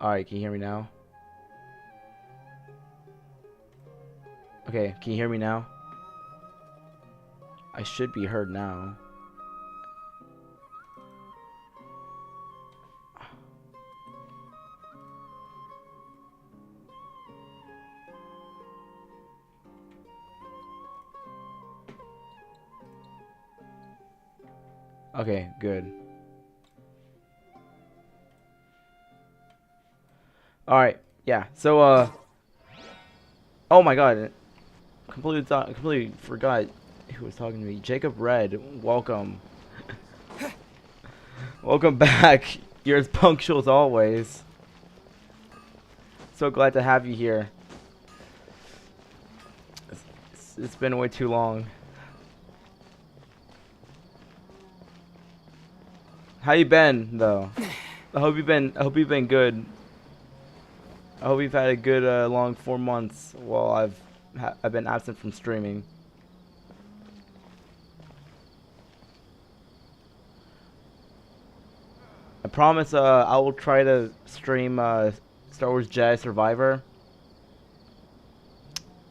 Alright, can you hear me now? Okay, can you hear me now? I should be heard now. Okay, good. Alright, yeah, so, oh my god, completely forgot who was talking to me. Jacob Red, welcome. Welcome back. You're as punctual as always. So glad to have you here. It's been way too long. How you been, though? I hope you've been good. I hope you've had a good long 4 months while I've been absent from streaming. I promise I will try to stream Star Wars Jedi Survivor.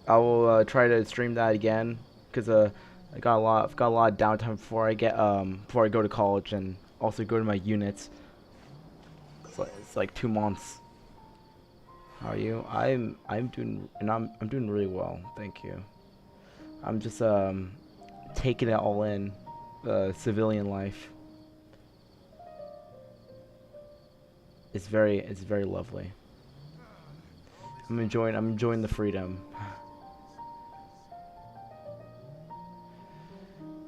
I will try to stream that again because I've got a lot of downtime before I go to college and also go to my units. It's like 2 months. How are you? I'm doing really well, thank you. I'm just taking it all in, civilian life. It's very lovely. I'm enjoying the freedom.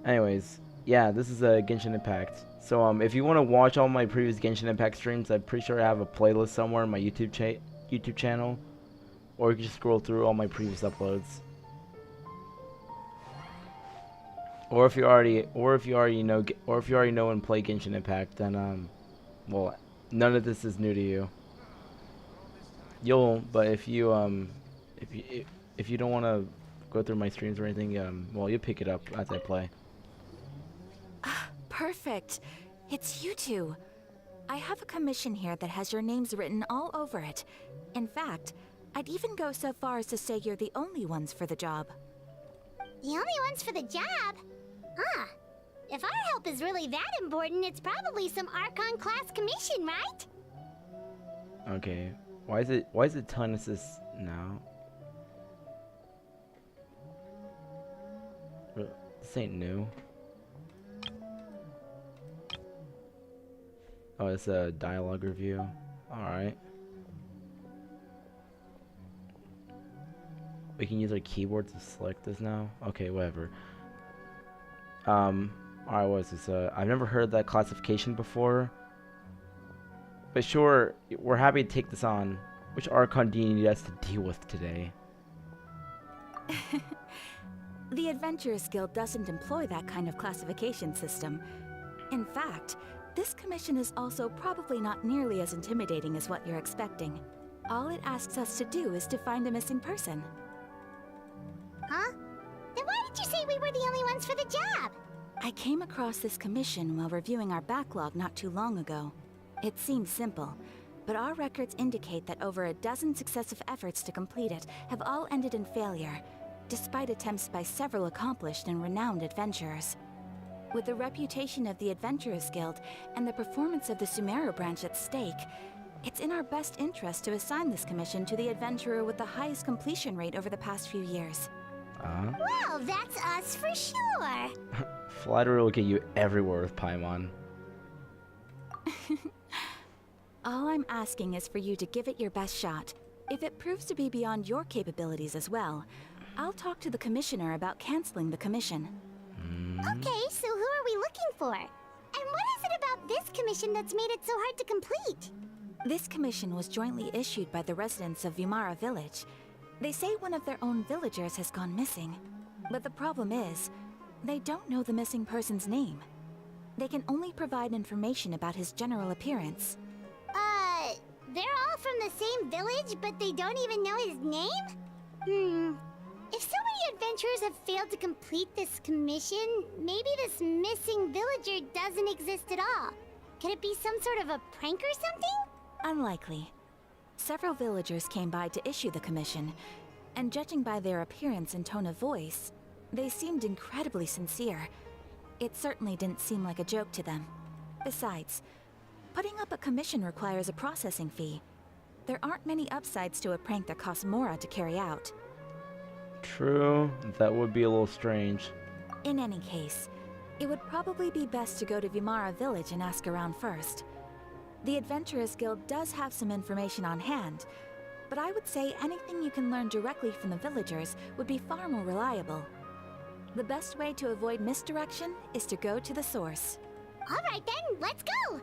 Anyways, yeah, this is a Genshin Impact. So if you want to watch all my previous Genshin Impact streams, I'm pretty sure I have a playlist somewhere on my YouTube channel, or you can just scroll through all my previous uploads. Or if you already know and play Genshin Impact, then well, none of this is new to you. But if you don't want to go through my streams or anything, well, you'll pick it up as I play. Perfect. It's you two. I have a commission here that has your names written all over it. In fact, I'd even go so far as to say you're the only ones for the job. The only ones for the job? Huh. If our help is really that important, it's probably some Archon class commission, right? Okay. Why is it telling us this now? This ain't new. Oh, it's a dialogue review. Alright. We can use our keyboard to select this now? Okay, whatever. Alright, what is this? I've never heard that classification before. But sure, we're happy to take this on. Which Archon do you need us to deal with today? The Adventurers Guild doesn't employ that kind of classification system. In fact, this commission is also probably not nearly as intimidating as what you're expecting. All it asks us to do is to find a missing person. Huh? Then why did you say we were the only ones for the job? I came across this commission while reviewing our backlog not too long ago. It seems simple, but our records indicate that over a dozen successive efforts to complete it have all ended in failure, despite attempts by several accomplished and renowned adventurers. With the reputation of the Adventurers Guild and the performance of the Sumeru branch at stake, it's in our best interest to assign this commission to the adventurer with the highest completion rate over the past few years. Well, that's us for sure. Flattery will get you everywhere with Paimon. All I'm asking is for you to give it your best shot. If it proves to be beyond your capabilities as well, I'll talk to the commissioner about canceling the commission. Okay, so who are we looking for? And what is it about this commission that's made it so hard to complete? This commission was jointly issued by the residents of Vimara Village. They say one of their own villagers has gone missing. But the problem is, they don't know the missing person's name. They can only provide information about his general appearance. They're all from the same village, but they don't even know his name? If so many adventurers have failed to complete this commission, maybe this missing villager doesn't exist at all. Could it be some sort of a prank or something? Unlikely. Several villagers came by to issue the commission, and judging by their appearance and tone of voice, they seemed incredibly sincere. It certainly didn't seem like a joke to them. Besides, putting up a commission requires a processing fee. There aren't many upsides to a prank that costs Mora to carry out. True, that would be a little strange. In any case, it would probably be best to go to Vimara village and ask around first. The Adventurers Guild does have some information on hand, but I would say anything you can learn directly from the villagers would be far more reliable. The best way to avoid misdirection is to go to the source. Alright then, let's go!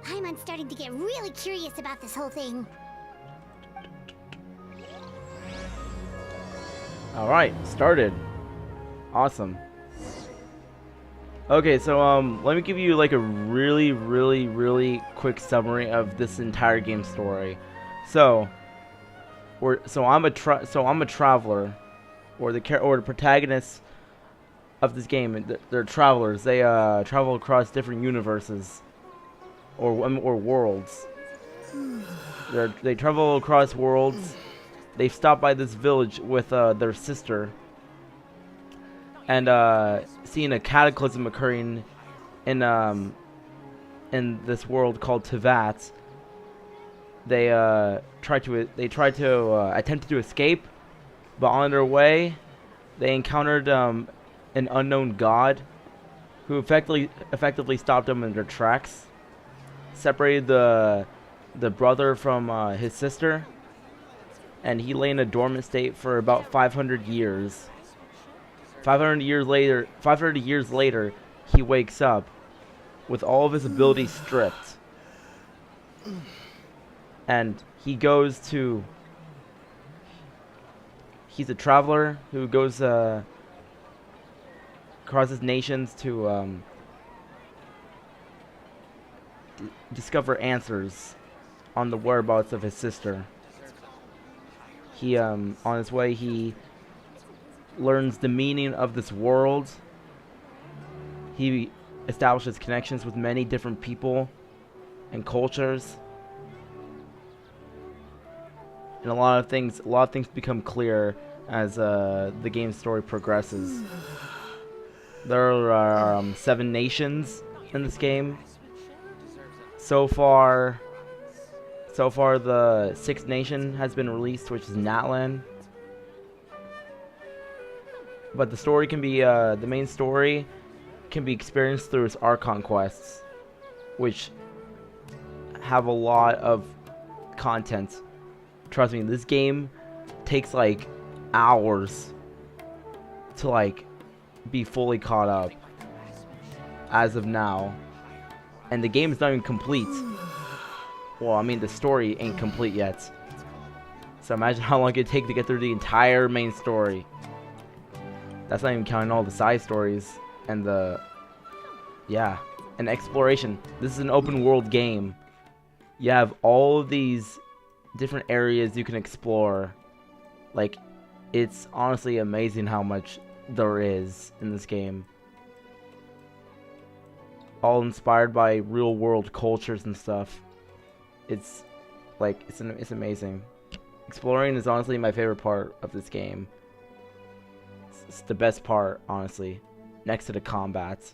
I'm starting to get really curious about this whole thing. Alright, started. Awesome. Okay, so let me give you like a really quick summary of this entire game story. So I'm a traveler, or the protagonists of this game. They're travelers. They travel across different universes or worlds. They travel across worlds. They stop by this village with their sister, and seeing a cataclysm occurring in this world called Tevat. They attempted to escape, but on their way, they encountered an unknown god, who effectively stopped them in their tracks, separated the brother from his sister, and he lay in a dormant state for about 500 years. 500 years later, he wakes up with all of his abilities stripped, and he's a traveler who goes crosses nations to discover answers on the whereabouts of his sister. He on his way, he learns the meaning of this world. He establishes connections with many different people and cultures, and a lot of things become clear as the game's story progresses. There are 7 nations in this game. So far the 6th nation has been released, which is Natlan. But the story can be the main story can be experienced through its Archon quests, which have a lot of content. Trust me, this game takes like hours to like be fully caught up as of now, and the game is not even complete. Well, I mean, the story ain't complete yet, so imagine how long it'd take to get through the entire main story. That's not even counting all the side stories and and exploration. This is an open world game. You have all of these different areas you can explore. Like, it's honestly amazing how much there is in this game. All inspired by real world cultures and stuff. It's like, it's amazing. Exploring is honestly my favorite part of this game. It's the best part, honestly, next to the combat.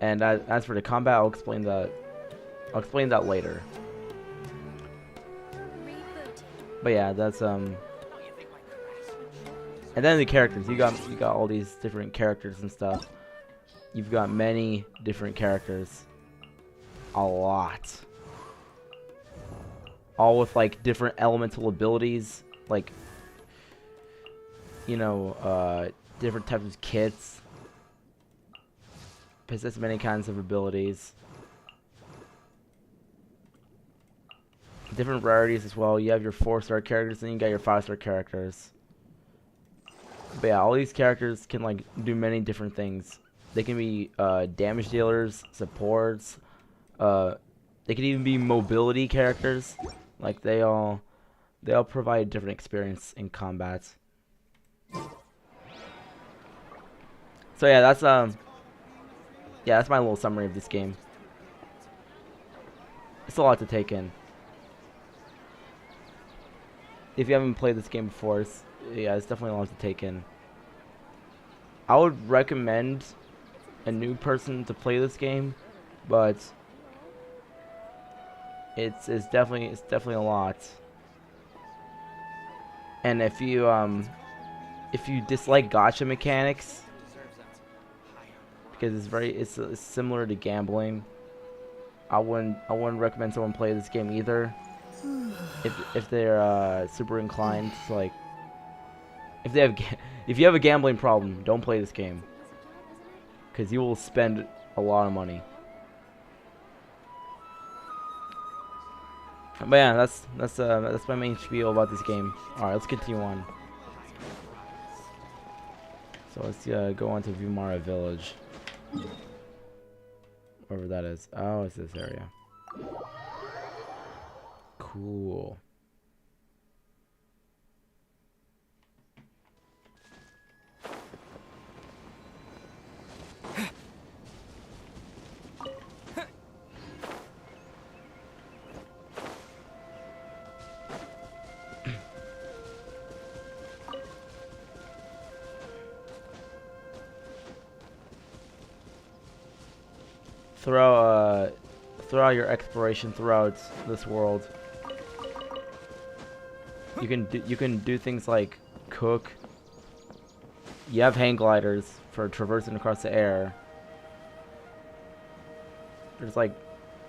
And as for the combat, I'll explain that later. But yeah, that's and then the characters. You got all these different characters and stuff. You've got many different characters. A lot. All with like different elemental abilities, like, you know, different types of kits. Possess many kinds of abilities. Different rarities as well. You have your 4-star characters, and you got your 5-star characters. But yeah, all these characters can like do many different things. They can be damage dealers, supports. They can even be mobility characters. Like they all provide a different experience in combat. So yeah, that's my little summary of this game. It's a lot to take in. if you haven't played this game before, yeah, it's definitely a lot to take in. I would recommend a new person to play this game, but it's definitely a lot. And if you dislike gacha mechanics, because it's similar to gambling, I wouldn't recommend someone play this game either. If they're super inclined to, like, if you have a gambling problem, don't play this game, because you will spend a lot of money. But yeah, that's my main spiel about this game. All right, let's continue on. So let's go on to Vumara Village, wherever that is. Oh, it's this area. Cool. Throughout your exploration throughout this world, you can do things like cook. You have hang gliders for traversing across the air. There's like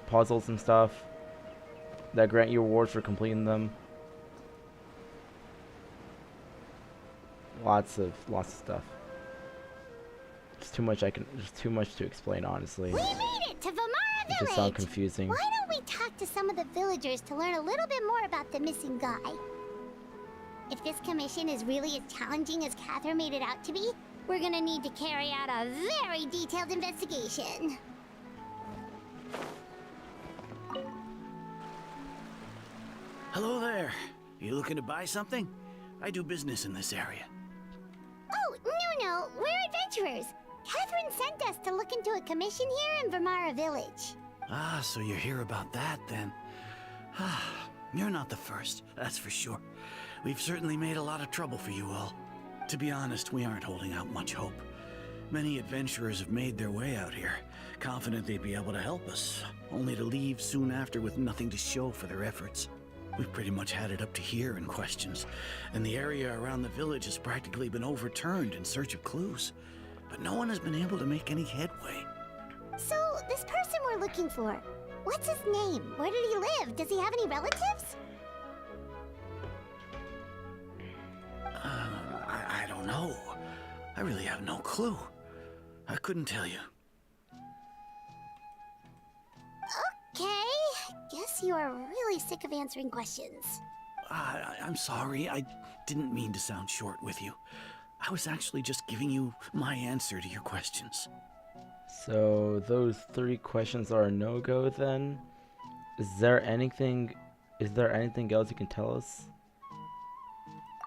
puzzles and stuff that grant you rewards for completing them. Lots of stuff. There's too much to explain, honestly. We made it to Vumara It just sounds confusing. Why don't we talk to some of the villagers to learn a little bit more about the missing guy? If this commission is really as challenging as Catherine made it out to be, we're gonna need to carry out a very detailed investigation. Hello there. You looking to buy something? I do business in this area. Oh, no, we're adventurers. Catherine sent us to look into a commission here in Vumara Village. Ah, so you're here about that then. You're not the first, that's for sure. We've certainly made a lot of trouble for you all. To be honest, we aren't holding out much hope. Many adventurers have made their way out here, confident they'd be able to help us, only to leave soon after with nothing to show for their efforts. We've pretty much had it up to here in questions, and the area around the village has practically been overturned in search of clues. But no one has been able to make any headway. So, this person we're looking for, what's his name? Where did he live? Does he have any relatives? I don't know. I really have no clue. I couldn't tell you. Okay, guess you are really sick of answering questions. I'm sorry, I didn't mean to sound short with you. I was actually just giving you my answer to your questions. So those 3 questions are a no-go then? Is there anything else you can tell us?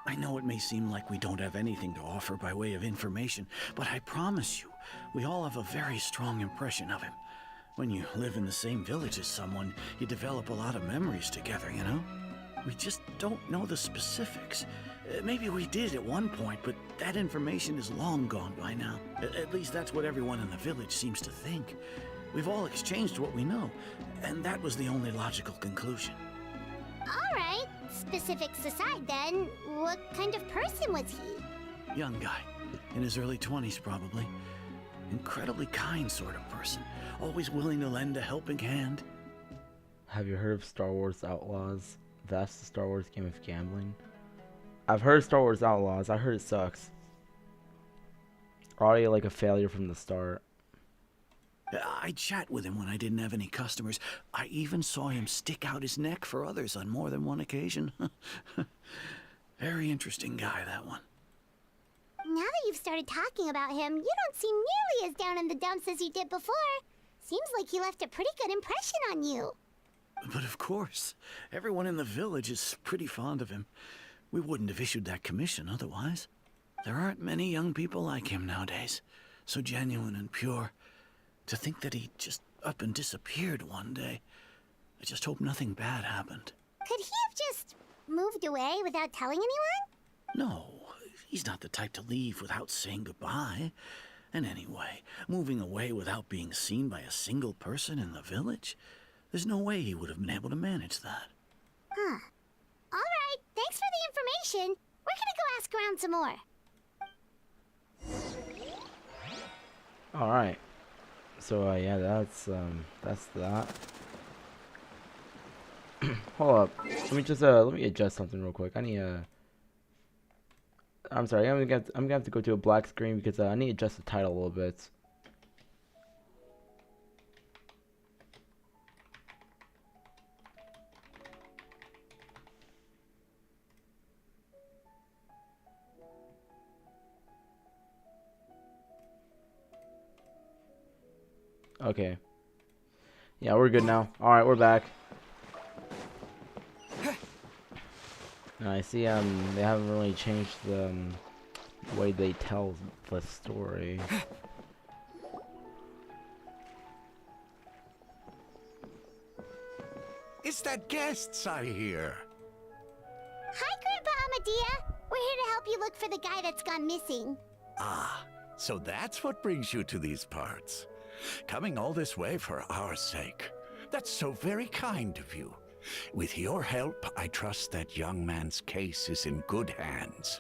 I know it may seem like we don't have anything to offer by way of information, but I promise you, we all have a very strong impression of him. When you live in the same village as someone, you develop a lot of memories together, you know? We just don't know the specifics. Maybe we did at one point, but that information is long gone by now. At least that's what everyone in the village seems to think. We've all exchanged what we know, and that was the only logical conclusion. Alright, specifics aside then, what kind of person was he? Young guy, in his early 20s probably. Incredibly kind sort of person, always willing to lend a helping hand. Have you heard of Star Wars Outlaws? That's the Star Wars game of gambling. I've heard Star Wars Outlaws. I heard it sucks. Already like a failure from the start. I chat with him when I didn't have any customers. I even saw him stick out his neck for others on more than one occasion. Very interesting guy, that one. Now that you've started talking about him, you don't seem nearly as down in the dumps as you did before. Seems like he left a pretty good impression on you. But of course, everyone in the village is pretty fond of him. We wouldn't have issued that commission otherwise. There aren't many young people like him nowadays. So genuine and pure. To think that he just up and disappeared one day. I just hope nothing bad happened. Could he have just moved away without telling anyone? No, he's not the type to leave without saying goodbye. And anyway, moving away without being seen by a single person in the village? There's no way he would have been able to manage that. Huh. Alright, thanks for the information. We're gonna go ask around some more. Alright. So, yeah, that's that. Hold up. Let me adjust something real quick. I need I'm sorry, I'm gonna have to go to a black screen because I need to adjust the title a little bit. Okay. Yeah, we're good now. Alright, we're back. And I see they haven't really changed the way they tell the story. Is that guests I hear? Hi, Grandpa Amadea. We're here to help you look for the guy that's gone missing. Ah, so that's what brings you to these parts. Coming all this way for our sake. That's so very kind of you. With your help, I trust that young man's case is in good hands.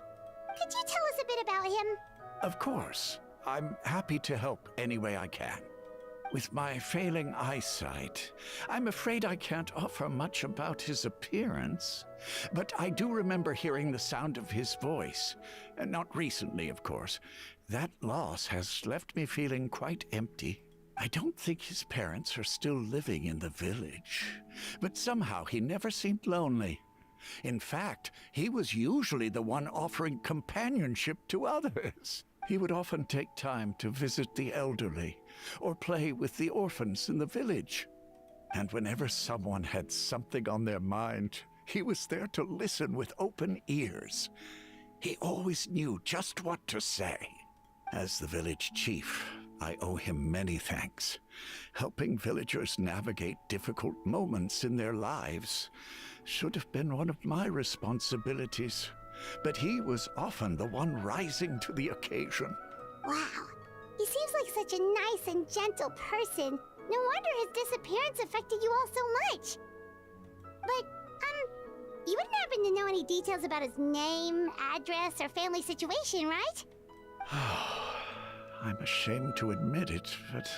Could you tell us a bit about him? Of course. I'm happy to help any way I can. With my failing eyesight, I'm afraid I can't offer much about his appearance. But I do remember hearing the sound of his voice. Not recently, of course. That loss has left me feeling quite empty. I don't think his parents are still living in the village, but somehow he never seemed lonely. In fact, he was usually the one offering companionship to others. He would often take time to visit the elderly or play with the orphans in the village. And whenever someone had something on their mind, he was there to listen with open ears. He always knew just what to say. As the village chief, I owe him many thanks. Helping villagers navigate difficult moments in their lives should have been one of my responsibilities, but he was often the one rising to the occasion. Wow. He seems like such a nice and gentle person. No wonder his disappearance affected you all so much. But, you wouldn't happen to know any details about his name, address, or family situation, right? I'm ashamed to admit it, but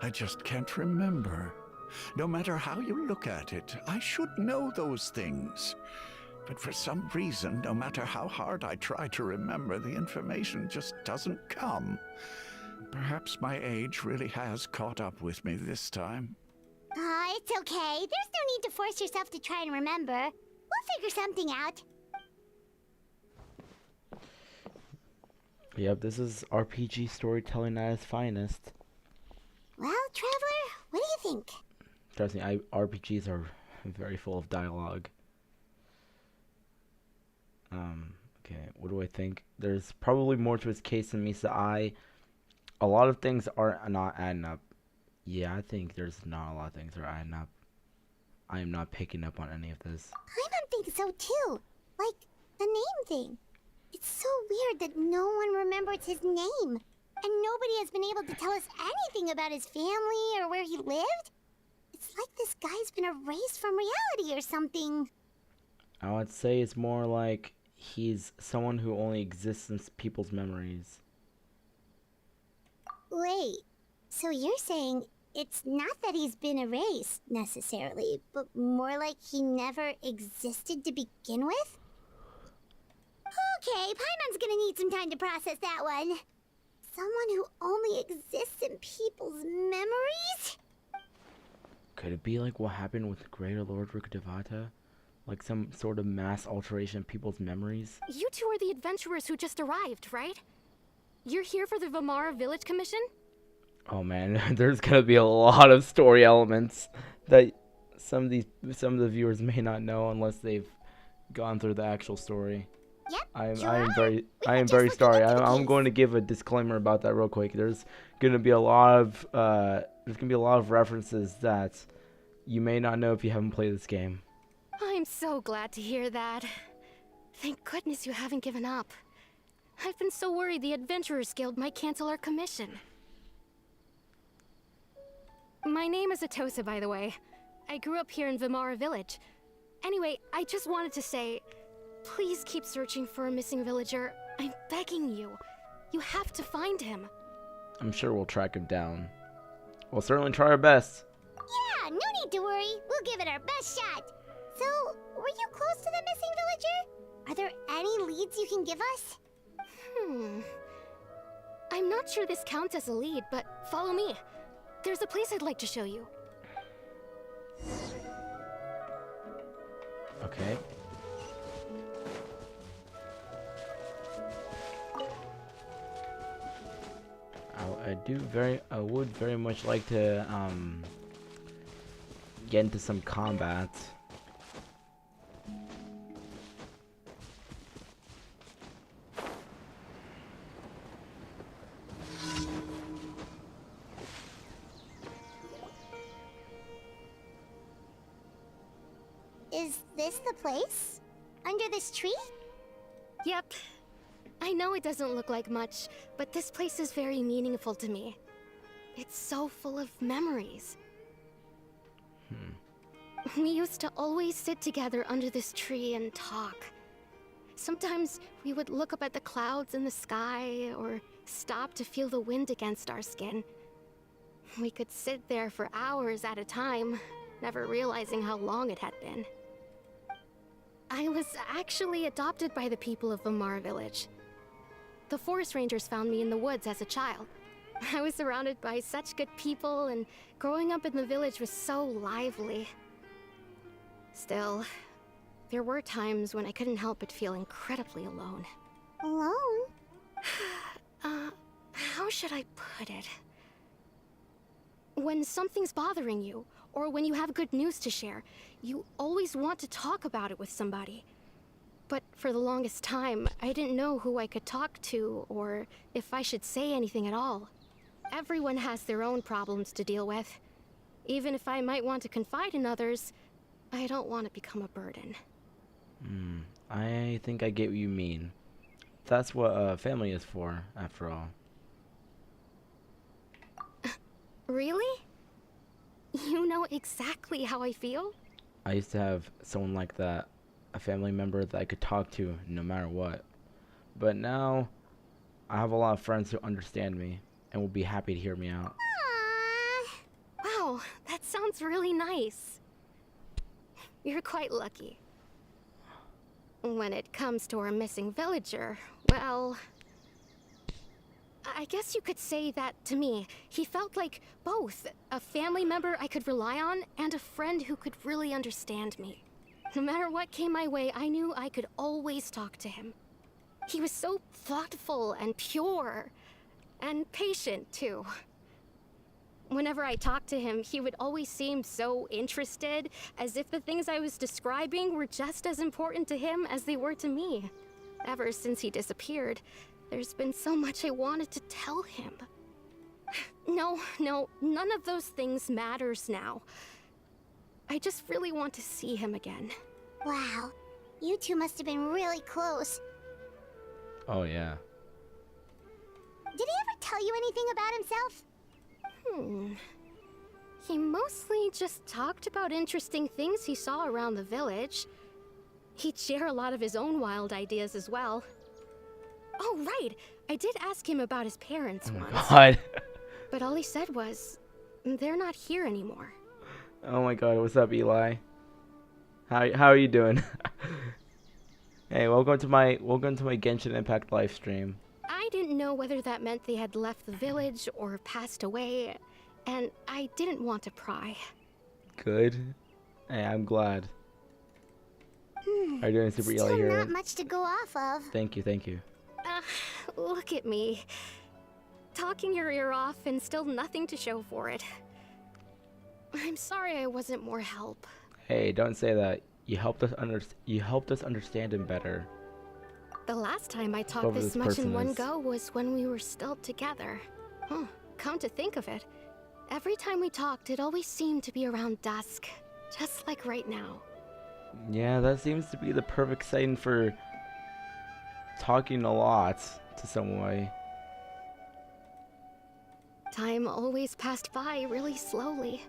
I just can't remember. No matter how you look at it, I should know those things. But for some reason, no matter how hard I try to remember, the information just doesn't come. Perhaps my age really has caught up with me this time. It's okay. There's no need to force yourself to try and remember. We'll figure something out. Yep, this is RPG storytelling at its finest. Well, Traveler, what do you think? Trust me, RPGs are very full of dialogue. Okay, what do I think? There's probably more to his case than meets the eye. A lot of things are not adding up. Yeah, I think there's not a lot of things that are adding up. I am not picking up on any of this. I don't think so too. Like, the name thing. It's so weird that no one remembers his name. And nobody has been able to tell us anything about his family or where he lived. It's like this guy's been erased from reality or something. I would say it's more like he's someone who only exists in people's memories. Wait, so you're saying it's not that he's been erased, necessarily, but more like he never existed to begin with? Okay, Paimon's gonna need some time to process that one. Someone who only exists in people's memories? Could it be like what happened with Greater Lord Rukadevata? Like some sort of mass alteration of people's memories? You two are the adventurers who just arrived, right? You're here for the Vamara Village Commission? Oh man, there's gonna be a lot of story elements that some of the viewers may not know unless they've gone through the actual story. Yep, I sure am are. very just sorry. looking into the I'm case. going to give a disclaimer about that real quick. There's gonna be a lot of references that you may not know if you haven't played this game. I'm so glad to hear that. Thank goodness you haven't given up. I've been so worried the Adventurers Guild might cancel our commission. My name is Atosa, by the way. I grew up here in Vimara Village. Anyway, I just wanted to say, please keep searching for a missing villager. I'm begging you. You have to find him. I'm sure we'll track him down. We'll certainly try our best. Yeah, no need to worry. We'll give it our best shot. So, were you close to the missing villager? Are there any leads you can give us? I'm not sure this counts as a lead, but follow me. There's a place I'd like to show you. Okay. I would very much like to get into some combat. Is this the place? Under this tree? Yep. I know it doesn't look like much, but this place is very meaningful to me. It's so full of memories. We used to always sit together under this tree and talk. Sometimes we would look up at the clouds in the sky, or stop to feel the wind against our skin. We could sit there for hours at a time, never realizing how long it had been. I was actually adopted by the people of Vimara Village. The forest rangers found me in the woods as a child. I was surrounded by such good people, and growing up in the village was so lively. Still, there were times when I couldn't help but feel incredibly alone. Alone? How should I put it? When something's bothering you, or when you have good news to share, you always want to talk about it with somebody. But for the longest time, I didn't know who I could talk to, or if I should say anything at all. Everyone has their own problems to deal with. Even if I might want to confide in others, I don't want to become a burden. I think I get what you mean. That's what family is for, after all. Really? You know exactly how I feel? I used to have someone like that, a family member that I could talk to no matter what. But now, I have a lot of friends who understand me and will be happy to hear me out. Aww. Wow, that sounds really nice. You're quite lucky. When it comes to our missing villager, well, I guess you could say that to me. He felt like both a family member I could rely on and a friend who could really understand me. No matter what came my way, I knew I could always talk to him. He was so thoughtful and pure, and patient too. Whenever I talked to him, he would always seem so interested, as if the things I was describing were just as important to him as they were to me. Ever since he disappeared, there's been so much I wanted to tell him. No, none of those things matters now. I just really want to see him again. Wow. You two must have been really close. Oh yeah. Did he ever tell you anything about himself? He mostly just talked about interesting things he saw around the village. He'd share a lot of his own wild ideas as well. Oh, right! I did ask him about his parents once. Oh my god. But all he said was, they're not here anymore. Oh my god, what's up, Eli? How are you doing? Hey, welcome to my Genshin Impact live stream. I didn't know whether that meant they had left the village or passed away, and I didn't want to pry. Good. Hey, I'm glad. Are you doing super Eli Still here? not much to go off of. Thank you. Look at me. Talking your ear off and still nothing to show for it. I'm sorry I wasn't more help. Hey, don't say that. You helped us understand him better. The last time I talked Whoever this this much in person one is. go was when we were still together. Come to think of it, every time we talked, it always seemed to be around dusk, just like right now. Yeah, that seems to be the perfect setting for talking a lot to someone. Time always passed by really slowly.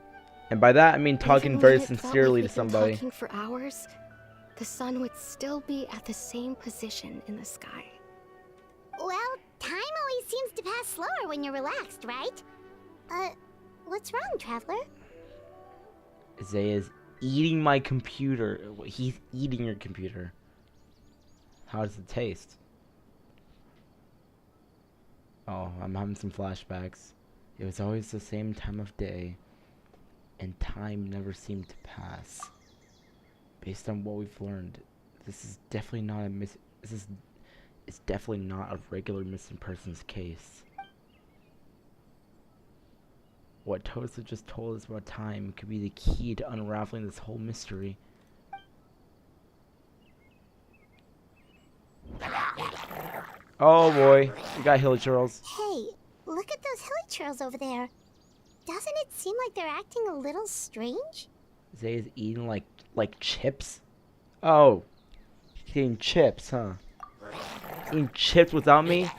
And by that, I mean talking Even very when it felt like sincerely to we'd been somebody. talking for hours, the sun would still be at the same position in the sky. Well, time always seems to pass slower when you're relaxed, right? What's wrong, Traveler? Zaya's eating my computer. He's eating your computer. How does it taste? Oh, I'm having some flashbacks. It was always the same time of day, and time never seemed to pass. Based on what we've learned, this is definitely not a it's definitely not a regular missing persons case. What Tosa just told us about time could be the key to unraveling this whole mystery. Oh boy, we got hill churls. Hey, look at those hilly churls over there. Doesn't it seem like they're acting a little strange? Zaya's eating like chips. Oh, he's eating chips, huh? Eating chips without me?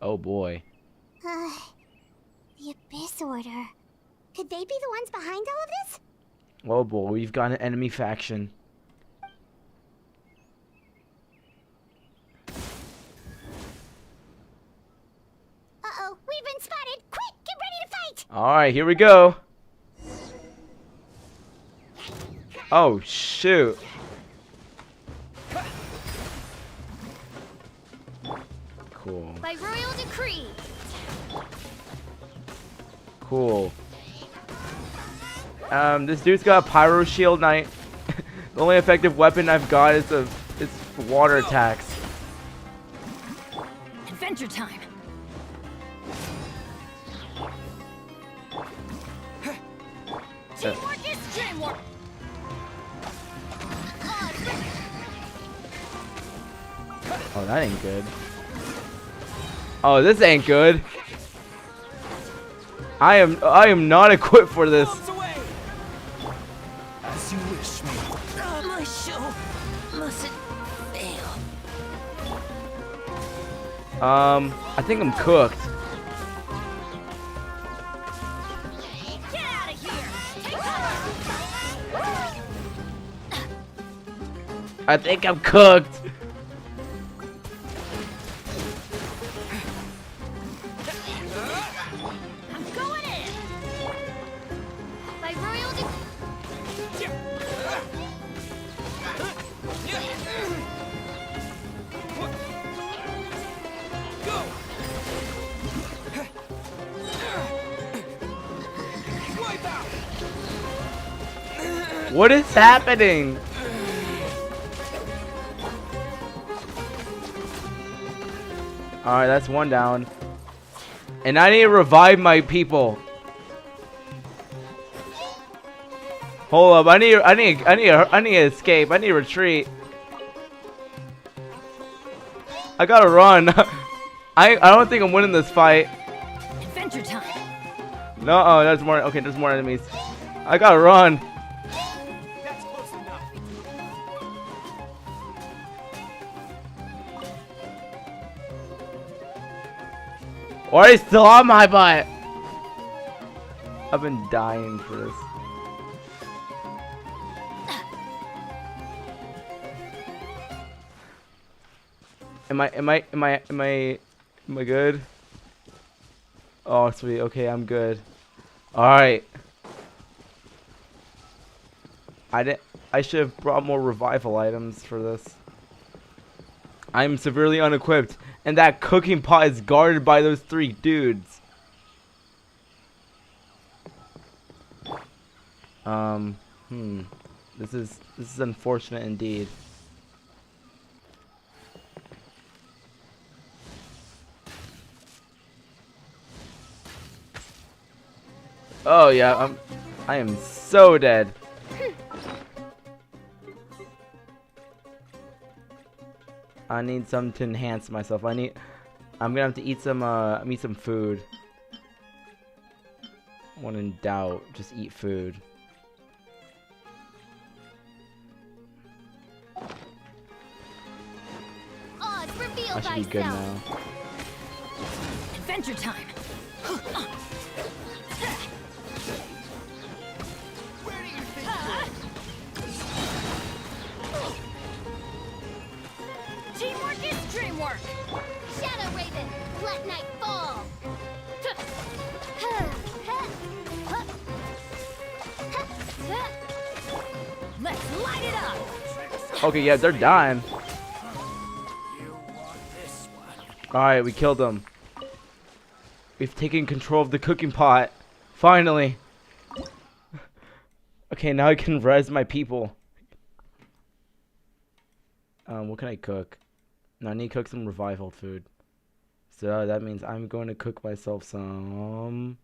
Oh boy. The Abyss Order. Could they be the ones behind all of this? Oh boy, we've got an enemy faction. Uh-oh, we've been spotted! Quick, get ready to fight! Alright, here we go. Oh, shoot. Cool. By royal decree. Cool. This dude's got a pyro shield, and the only effective weapon I've got is water attacks. Adventure time. Teamwork is dreamwork. Oh, that ain't good. Oh, this ain't good. I am not equipped for this. As you wish, me. My show mustn't fail. I think I'm cooked. Get out of here! Take cover! I think I'm cooked. I'm going in. By royal decree. What is happening? Alright, that's one down. And I need to revive my people. Hold up, I need to escape. I need to retreat. I gotta run. I don't think I'm winning this fight. Adventure time. No, oh, there's more. Okay, there's more enemies. I gotta run. That's close enough. Or he's still on my butt. I've been dying for this. Am I good? Oh, sweet. Okay, I'm good. All right. I should have brought more revival items for this. I'm severely unequipped, and that cooking pot is guarded by those 3 dudes. This is unfortunate indeed. Oh yeah, I am so dead. I need something to enhance myself. I'm gonna have to eat some food. When in doubt, just eat food. let's reveal I should be good thyself. now. Adventure time. Teamwork is dreamwork. Shadow Raven, let night fall. Let's light it up. Okay, yeah, they're dying. Alright, we killed them. We've taken control of the cooking pot. Finally. Okay, now I can res my people. What can I cook? No, I need to cook some revival food. So that means I'm going to cook myself some.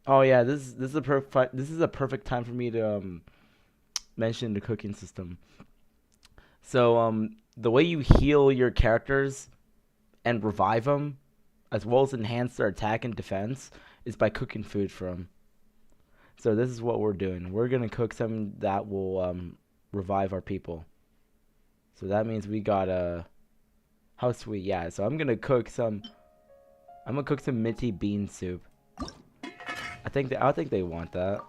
Oh yeah, this is a perfect time for me to mention the cooking system. So the way you heal your characters and revive them, as well as enhance their attack and defense, is by cooking food for them. So this is what we're doing. We're gonna cook some that will revive our people. So that means we got how sweet, yeah. So I'm gonna cook some minty bean soup. I think they want that.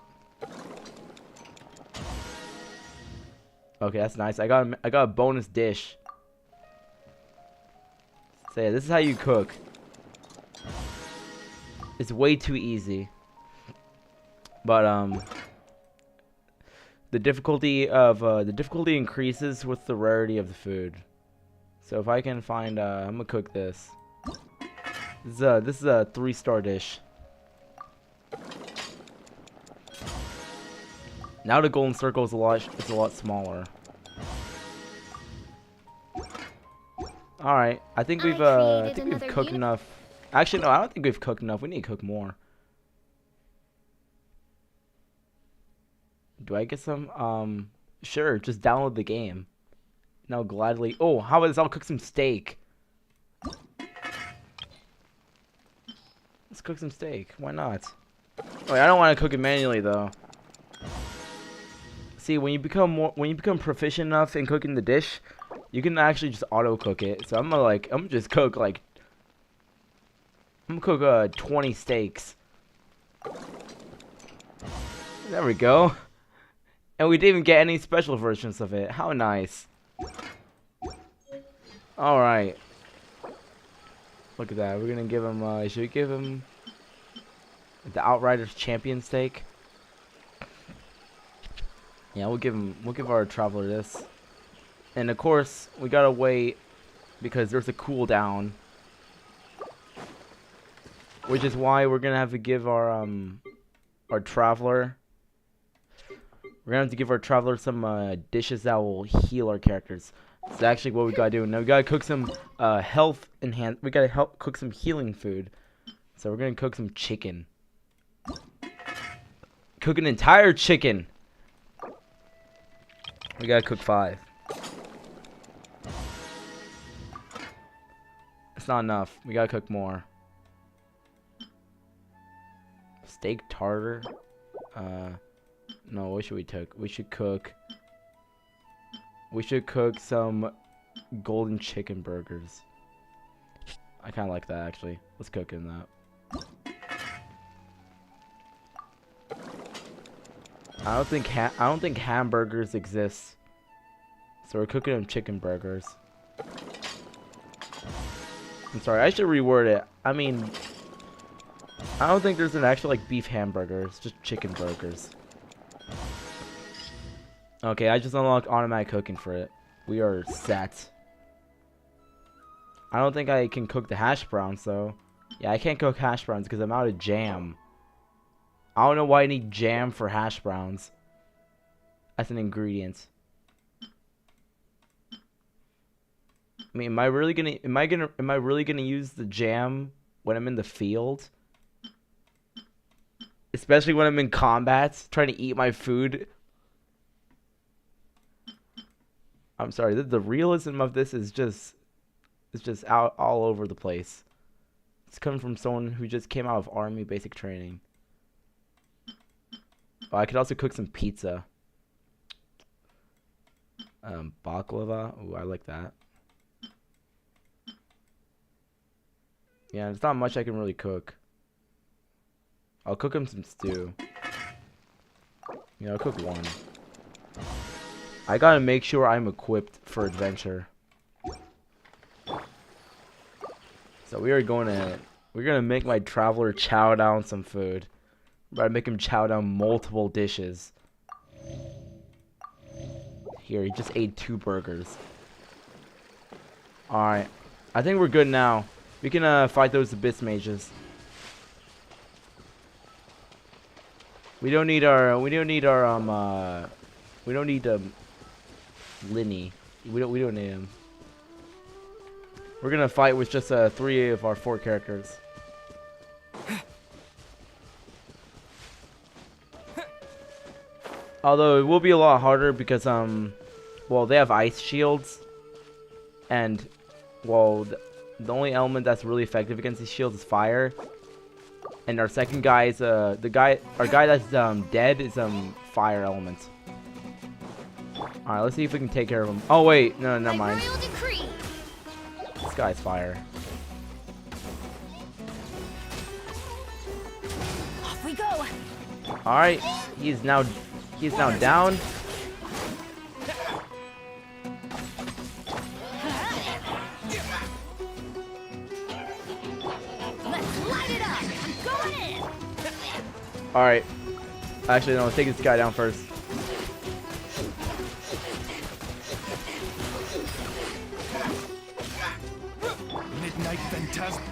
Okay, that's nice. I got a bonus dish. So yeah, this is how you cook. It's way too easy. But the difficulty increases with the rarity of the food. So if I can find I'm gonna cook this. This is a 3-star dish. Now the golden circle is a lot smaller. All right, I think we've cooked enough. Actually, no, I don't think we've cooked enough. We need to cook more. Do I get some? Sure, just download the game. Now gladly. Oh, how about this? I'll cook some steak. Let's cook some steak. Why not? Wait, I don't want to cook it manually though. See, when you become proficient enough in cooking the dish, you can actually just auto cook it. So I'm gonna just cook 20 steaks. There we go. And we didn't even get any special versions of it. How nice. Alright. Look at that. We're gonna give him should we give him the Outriders champion steak? Yeah, we'll give our traveler this. And of course, we gotta wait because there's a cooldown. Which is why we're gonna have to give our traveler. We're gonna have to give our traveler some dishes that will heal our characters. That's actually what we gotta do. Now we gotta cook some we gotta cook some healing food. So we're gonna cook some chicken. Cook an entire chicken. We gotta cook 5. It's not enough. We gotta cook more. Steak tartar. No, what should we cook? We should cook some golden chicken burgers. I kind of like that actually. Let's cook in that. I don't think hamburgers exist. So we're cooking them chicken burgers. I'm sorry, I should reword it. I mean, I don't think there's an actual beef hamburger. It's just chicken burgers. Okay, I just unlocked automatic cooking for it. We are set. I don't think I can cook the hash browns though. Yeah, I can't cook hash browns because I'm out of jam. I don't know why I need jam for hash browns as an ingredient. I mean, am I really gonna use the jam when I'm in the field? Especially when I'm in combat, trying to eat my food. I'm sorry, the realism of this is just out all over the place. It's coming from someone who just came out of army basic training. Oh, I could also cook some pizza. Baklava. Ooh, I like that. Yeah, there's not much I can really cook. I'll cook him some stew. Yeah, I'll cook one. I gotta make sure I'm equipped for adventure. So we're gonna make my traveler chow down some food. We're gonna make him chow down multiple dishes. Here, he just ate 2 burgers. Alright. I think we're good now. We can fight those abyss mages. We don't need Linny. We don't need him. We're gonna fight with just 3 of our 4 characters. Although it will be a lot harder because well, they have ice shields, and well, the only element that's really effective against these shields is fire. And our second guy is our guy that's dead is fire element. All right, let's see if we can take care of him. Oh wait, no, never mind. This guy's fire. Off we go. All right, he's now down. Let's light it up. I'm going in. All right. Actually, no, let's take this guy down first. Midnight Phantasm.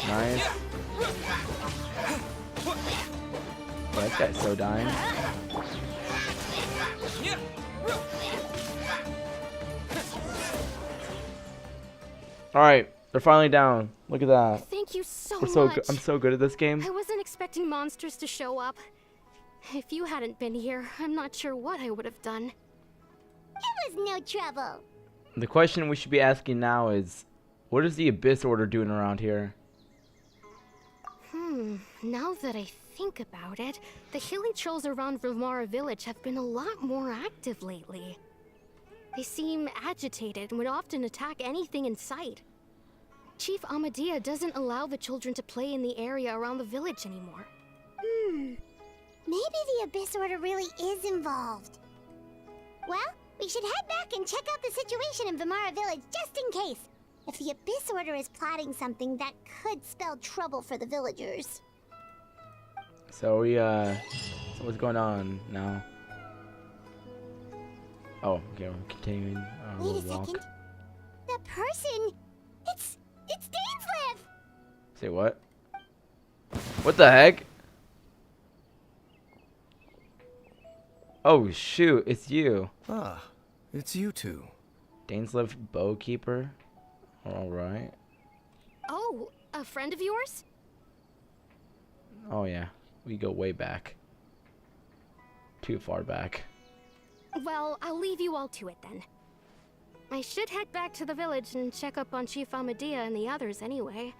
Nice. Oh, that guy's so dying. All right, they're finally down. Look at that. Thank you so I'm much. so good at this game. I wasn't expecting monsters to show up. If you hadn't been here, I'm not sure what I would have done. It was no trouble. The question we should be asking now is, what is the Abyss Order doing around here? Now that I think about it, the healing trolls around Vilmara village have been a lot more active lately. They seem agitated and would often attack anything in sight. Chief Amadea doesn't allow the children to play in the area around the village anymore. Maybe the Abyss Order really is involved. Well, we should head back and check out the situation in Vimara village just in case. If the Abyss Order is plotting something that could spell trouble for the villagers. So so what's going on now? Oh, okay, we're continuing our Wait a little walk. second. The person, it's Dainslev! Say what? What the heck? Oh shoot, it's you. Ah, it's you two. Dainslev Bowkeeper. Alright. Oh, a friend of yours? Oh yeah. We go way back. Too far back. Well, I'll leave you all to it then. I should head back to the village and check up on Chief Amadea and the others anyway.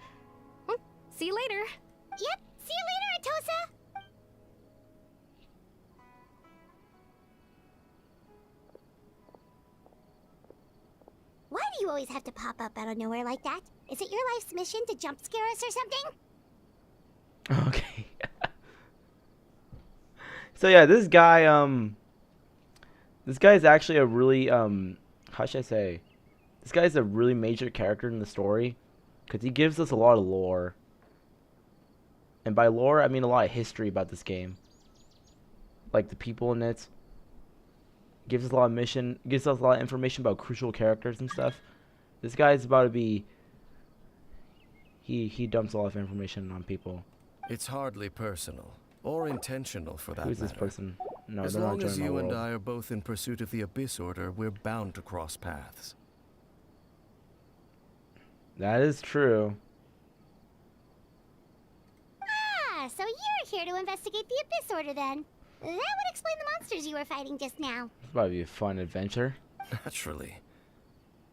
Well, see you later. Yep, see you later, Atosa! Why do you always have to pop up out of nowhere like that? Is it your life's mission to jump scare us or something? Okay. So yeah, this guy is actually a really how should I say? This guy's a really major character in the story cuz he gives us a lot of lore. And by lore, I mean a lot of history about this game. Like the people in it. Gives us a lot of information about crucial characters and stuff. This guy's about to be he dumps a lot of information on people. It's hardly personal, or intentional for that Who's matter. this person? No, As they're not long as joining my you and world. I are both in pursuit of the Abyss Order, we're bound to cross paths. That is true. Ah, so you're here to investigate the Abyss Order then. That would explain the monsters you were fighting just now. It's about to be a fun adventure. Naturally.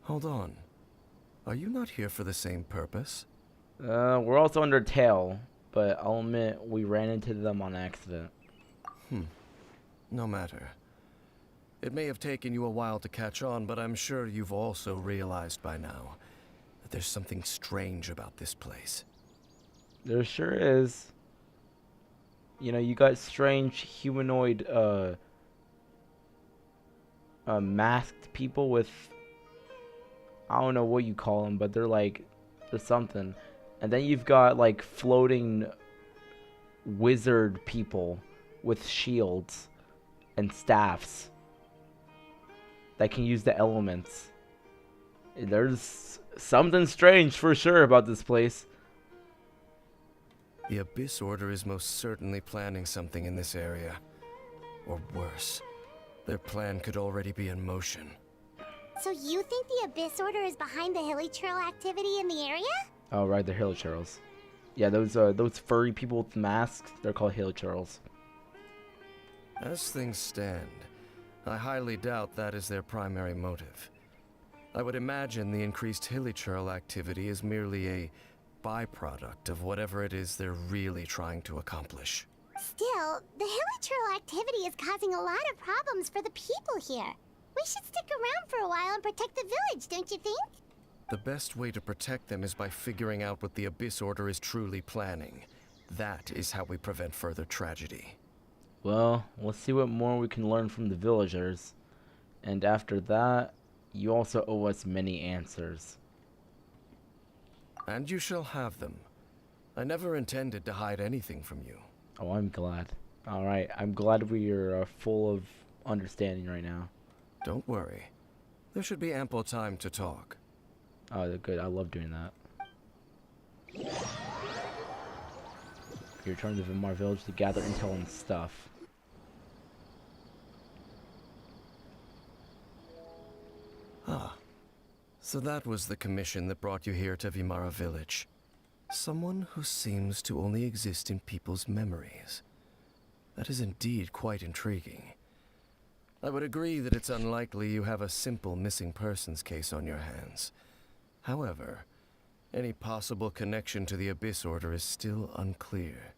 Hold on. Are you not here for the same purpose? We're also under tail, but I'll admit we ran into them on accident. No matter. It may have taken you a while to catch on, but I'm sure you've also realized by now that there's something strange about this place. There sure is. You know, you got strange humanoid, masked people with, I don't know what you call them, but they're something. And then you've got like floating wizard people with shields and staffs that can use the elements. There's something strange for sure about this place. The Abyss Order is most certainly planning something in this area. Or worse, their plan could already be in motion. So you think the Abyss Order is behind the hilly churl activity in the area? Oh right, they're hill churls. Yeah, those furry people with masks, they're called hill churls. As things stand, I highly doubt that is their primary motive. I would imagine the increased hilichurl activity is merely a byproduct of whatever it is they're really trying to accomplish. Still, the hilly churl activity is causing a lot of problems for the people here. We should stick around for a while and protect the village, don't you think? The best way to protect them is by figuring out what the Abyss Order is truly planning. That is how we prevent further tragedy. Well, let's see what more we can learn from the villagers. And after that, you also owe us many answers. And you shall have them. I never intended to hide anything from you. Oh, I'm glad. Alright, I'm glad we are full of understanding right now. Don't worry. There should be ample time to talk. Oh, good. I love doing that. You return to Vimar village to gather intel and stuff. Ah. So that was the commission that brought you here to Vimara village. Someone who seems to only exist in people's memories. That is indeed quite intriguing. I would agree that it's unlikely you have a simple missing persons case on your hands. However, any possible connection to the Abyss Order is still unclear.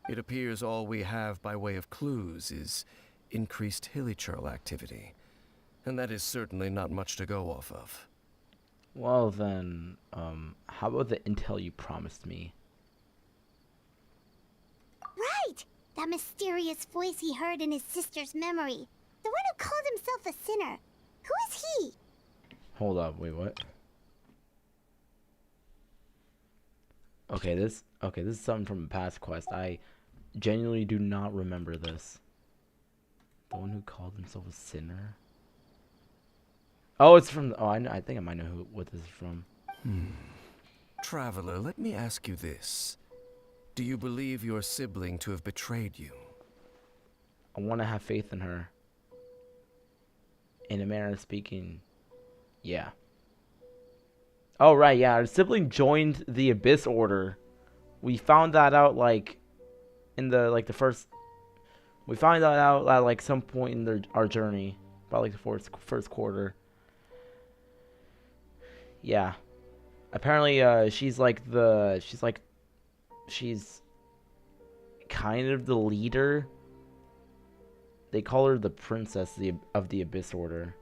It appears all we have by way of clues is increased hilichurl activity, and that is certainly not much to go off of. Well then, how about the intel you promised me? Right! That mysterious voice he heard in his sister's memory. The one who called himself a sinner. Who is he? Hold up, wait, what? Okay, this is something from a past quest. I genuinely do not remember this. The one who called himself a sinner? Oh, it's from. Oh, I think I might know what this is from. Traveler, let me ask you this. Do you believe your sibling to have betrayed you? I want to have faith in her. In a manner of speaking, yeah. Oh right, yeah. Our sibling joined the Abyss Order. We found that out like in the first. We found that out at like some point in our journey, about like the first quarter. Yeah. Apparently, she's kind of the leader. They call her the princess of the Abyss Order.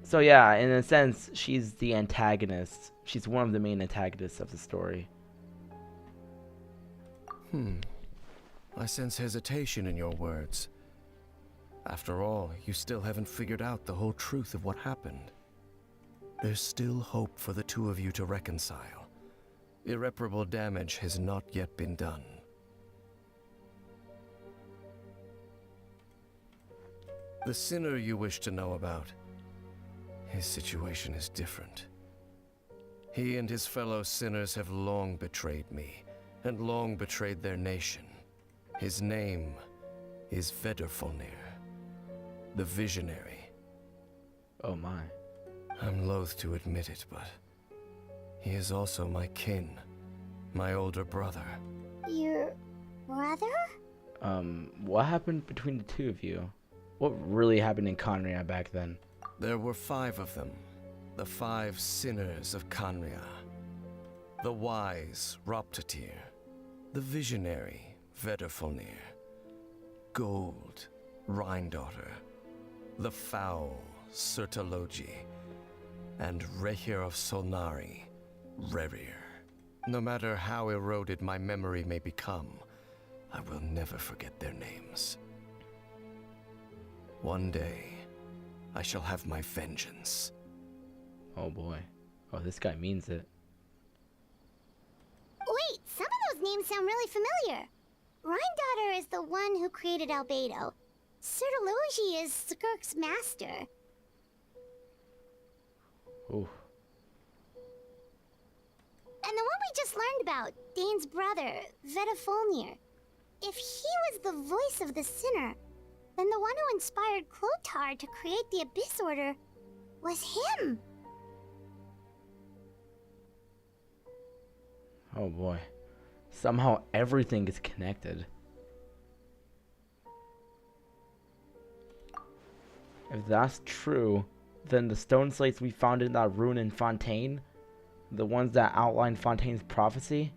So yeah, in a sense, she's the antagonist. She's one of the main antagonists of the story. I sense hesitation in your words. After all, you still haven't figured out the whole truth of what happened. There's still hope for the two of you to reconcile. Irreparable damage has not yet been done. The sinner you wish to know about, his situation is different. He and his fellow sinners have long betrayed me, and long betrayed their nation. His name is Vedrfolnir, the Visionary. Oh my. I'm loath to admit it, but he is also my kin, my older brother. Your brother? What happened between the two of you? What really happened in Conria back then? There were 5 of them, the 5 sinners of Conria. The wise, Roptatir. The visionary, Vedrfolnir. Gold, Rhine-daughter. the foul Sertologi, and Rehir of Solnari, Rerir. No matter how eroded my memory may become, I will never forget their names. One day, I shall have my vengeance. Oh boy. Oh, this guy means it. Wait, some of those names sound really familiar. Rhyndaughtr is the one who created Albedo. Sertologi is Skirk's master. Ooh. And the one we just learned about, Dane's brother, Vetafolnir. If he was the voice of the sinner, then the one who inspired Clothar to create the Abyss Order was him. Oh boy. Somehow everything is connected. If that's true, then the stone slates we found in that ruin in Fontaine, the ones that outlined Fontaine's prophecy,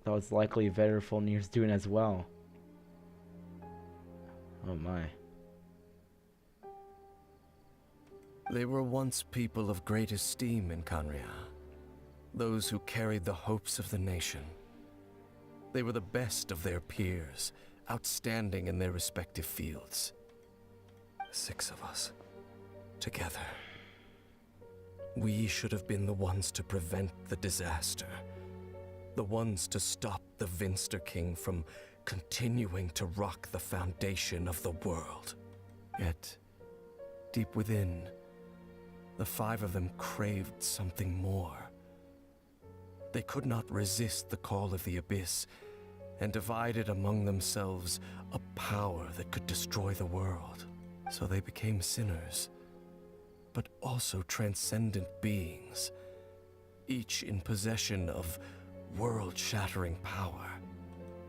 that was likely Vetafolnir's doing as well. Oh my. They were once people of great esteem in Khaenri'ah, those who carried the hopes of the nation. They were the best of their peers, outstanding in their respective fields. 6 of us, together. We should have been the ones to prevent the disaster. The ones to stop the Vinster King from continuing to rock the foundation of the world. Yet, deep within, the 5 of them craved something more. They could not resist the call of the Abyss, and divided among themselves a power that could destroy the world. So they became sinners, but also transcendent beings, each in possession of world-shattering power.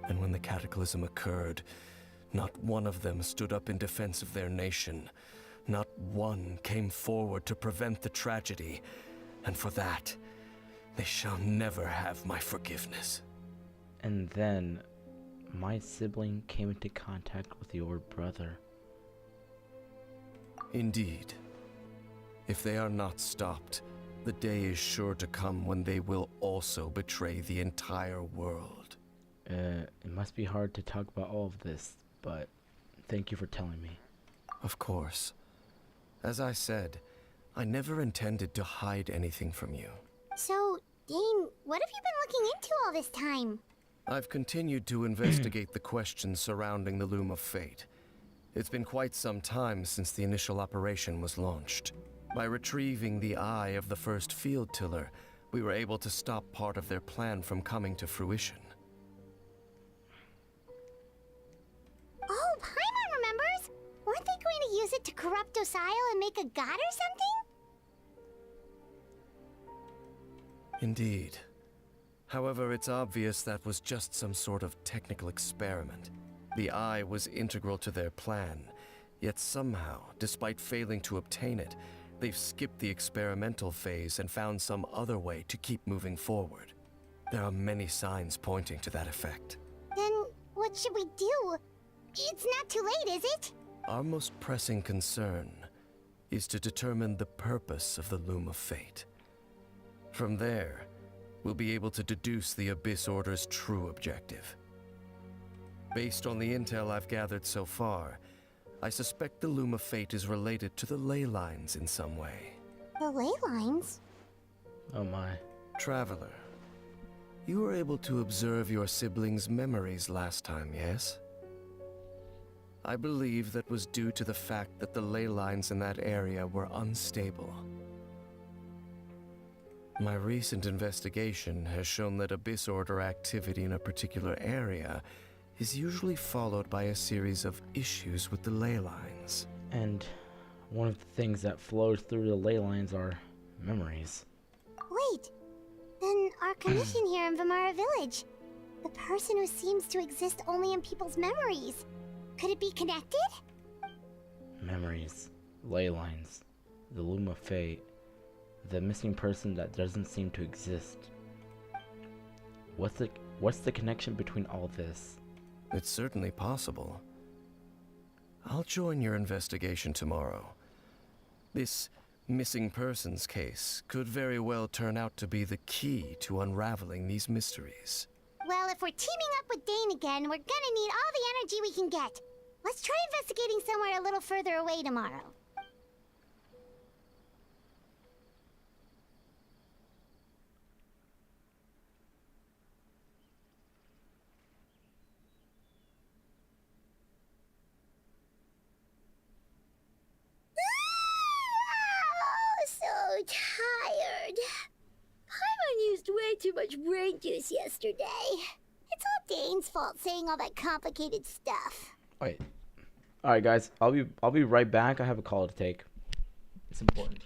And when the cataclysm occurred, not one of them stood up in defense of their nation. Not one came forward to prevent the tragedy, and for that, they shall never have my forgiveness. And then, my sibling came into contact with your brother. Indeed. If they are not stopped, the day is sure to come when they will also betray the entire world. It must be hard to talk about all of this, but thank you for telling me. Of course. As I said, I never intended to hide anything from you. So, Dane, what have you been looking into all this time? I've continued to investigate the questions surrounding the Loom of Fate. It's been quite some time since the initial operation was launched. By retrieving the eye of the first field tiller, we were able to stop part of their plan from coming to fruition. Oh, Paimon remembers! Weren't they going to use it to corrupt Osial and make a god or something? Indeed. However, it's obvious that was just some sort of technical experiment. The eye was integral to their plan, yet somehow, despite failing to obtain it, they've skipped the experimental phase and found some other way to keep moving forward. There are many signs pointing to that effect. Then, what should we do? It's not too late, is it? Our most pressing concern is to determine the purpose of the Loom of Fate. From there, we'll be able to deduce the Abyss Order's true objective. Based on the intel I've gathered so far, I suspect the Loom of Fate is related to the ley lines in some way. The ley lines? Oh my. Traveler, you were able to observe your siblings' memories last time, yes? I believe that was due to the fact that the ley lines in that area were unstable. My recent investigation has shown that Abyss Order activity in a particular area is usually followed by a series of issues with the ley lines. And one of the things that flows through the ley lines are memories. Wait, then our commission here in Vimara Village, the person who seems to exist only in people's memories, could it be connected? Memories, ley lines, the Loom of Fate, the missing person that doesn't seem to exist. What's the connection between all this? It's certainly possible. I'll join your investigation tomorrow. This missing persons case could very well turn out to be the key to unraveling these mysteries. Well, if we're teaming up with Dane again, we're gonna need all the energy we can get. Let's try investigating somewhere a little further away tomorrow. So tired. Paimon used way too much brain juice yesterday. It's all Dane's fault saying all that complicated stuff. Wait. All right, guys. I'll be right back. I have a call to take. It's important.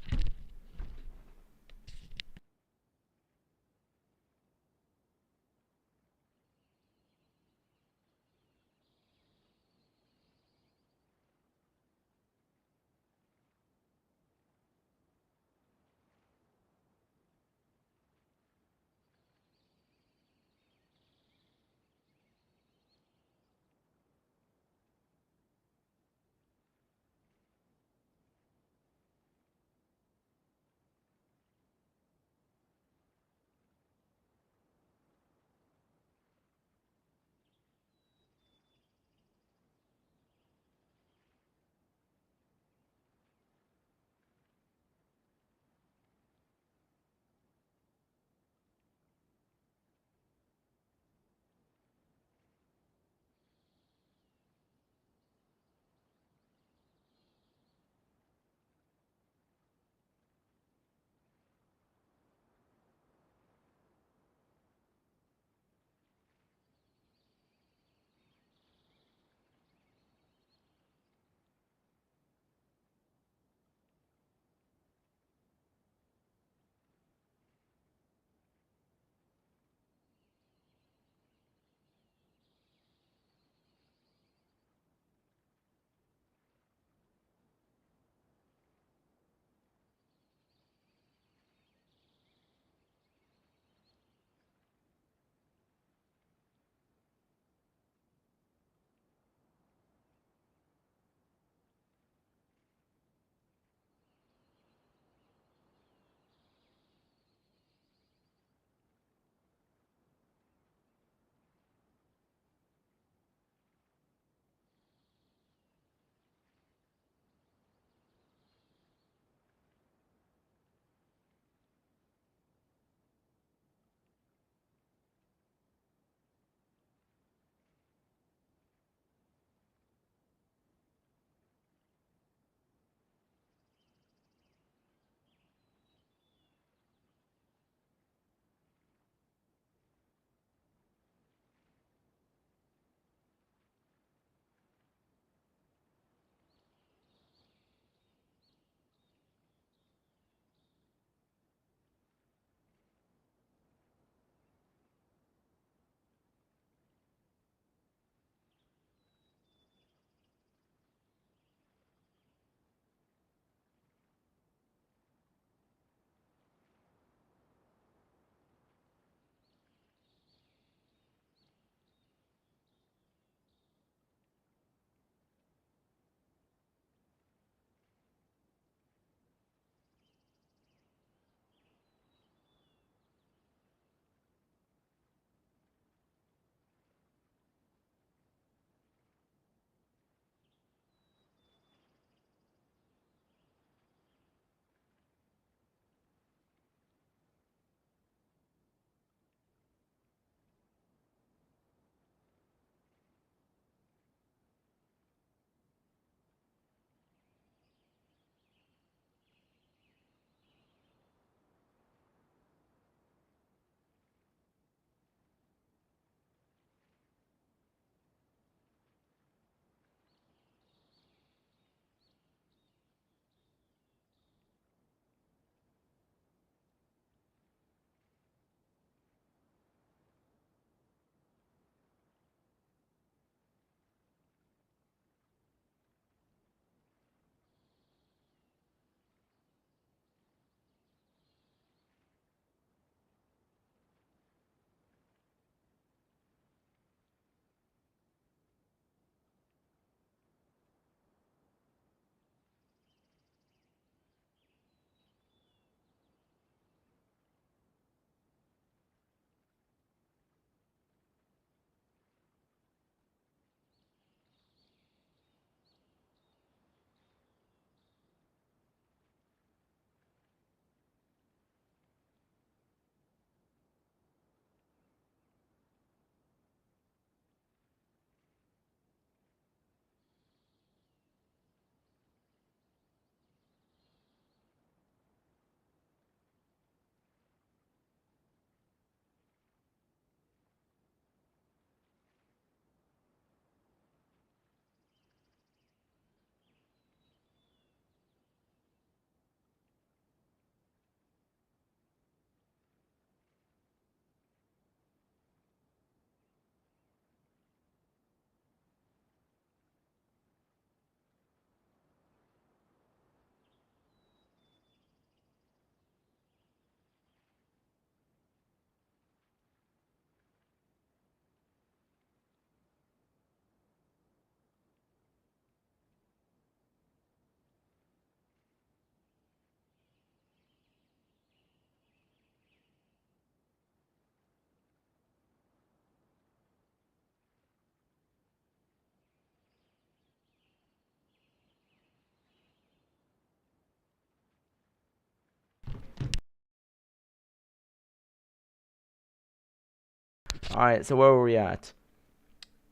Alright, so where were we at?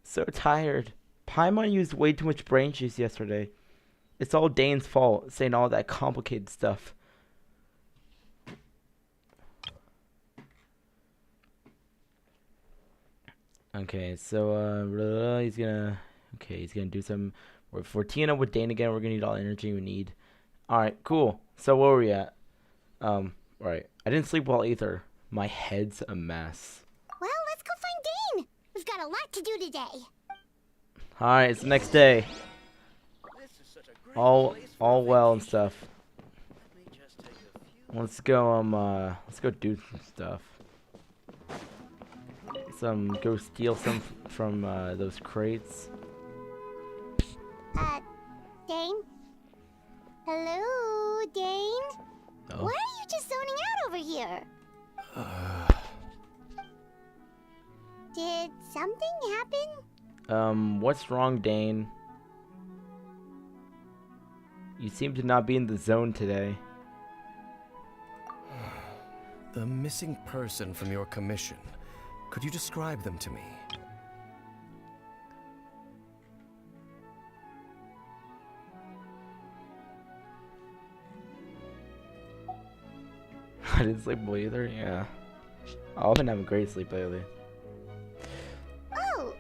So tired. Paimon used way too much brain juice yesterday. It's all Dane's fault, saying all that complicated stuff. Okay, so he's gonna do some. If we're teaming up with Dane again, we're gonna need all the energy we need. All right, cool. So where were we at? Right. I didn't sleep well either. My head's a mess. Well, let's go find Dane. We've got a lot to do today. All right, it's the next day. All well and stuff. Let's go do some stuff. Go steal some from those crates. Dane? Hello, Dane? Oh. Why are you just zoning out over here? Did something happen? What's wrong, Dane? You seem to not be in the zone today. The missing person from your commission. Could you describe them to me? I didn't sleep well either, yeah. I've been having great sleep lately. Oh,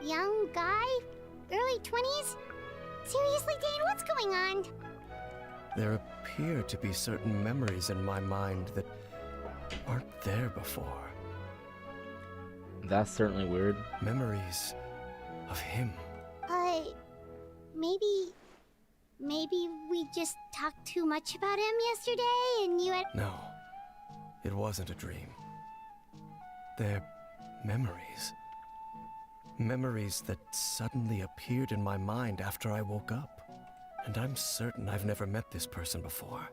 young guy? Early 20s? Seriously, Dane, what's going on? There appear to be certain memories in my mind that aren't there before. That's certainly weird. Memories of him. Maybe we just talked too much about him yesterday and you had... No, it wasn't a dream. They're memories. Memories that suddenly appeared in my mind after I woke up. And I'm certain I've never met this person before.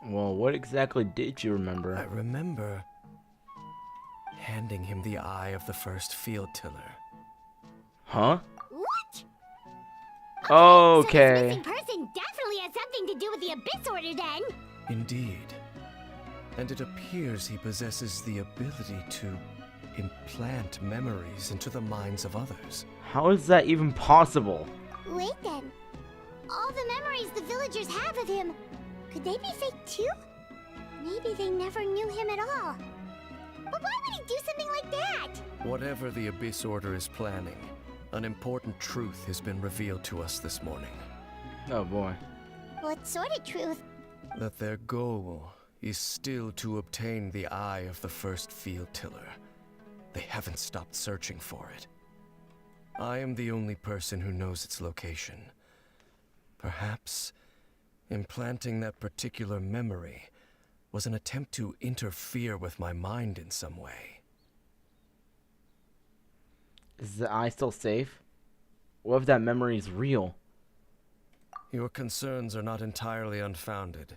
Well, what exactly did you I remember? remember handing him the eye of the first field tiller. Huh? What? So this Okay. missing person definitely has something to do with the Abyss Order then. Indeed. And it appears he possesses the ability to implant memories into the minds of others. How is that even possible? Wait then. All the memories the villagers have of him, could they be fake too? Maybe they never knew him at all. But why would he do something like that? Whatever the Abyss Order is planning, an important truth has been revealed to us this morning. Oh boy. What sort of truth? That their goal is still to obtain the eye of the first field tiller. They haven't stopped searching for it. I am the only person who knows its location. Perhaps implanting that particular memory was an attempt to interfere with my mind in some way. Is the eye still safe? What if that memory is real? Your concerns are not entirely unfounded.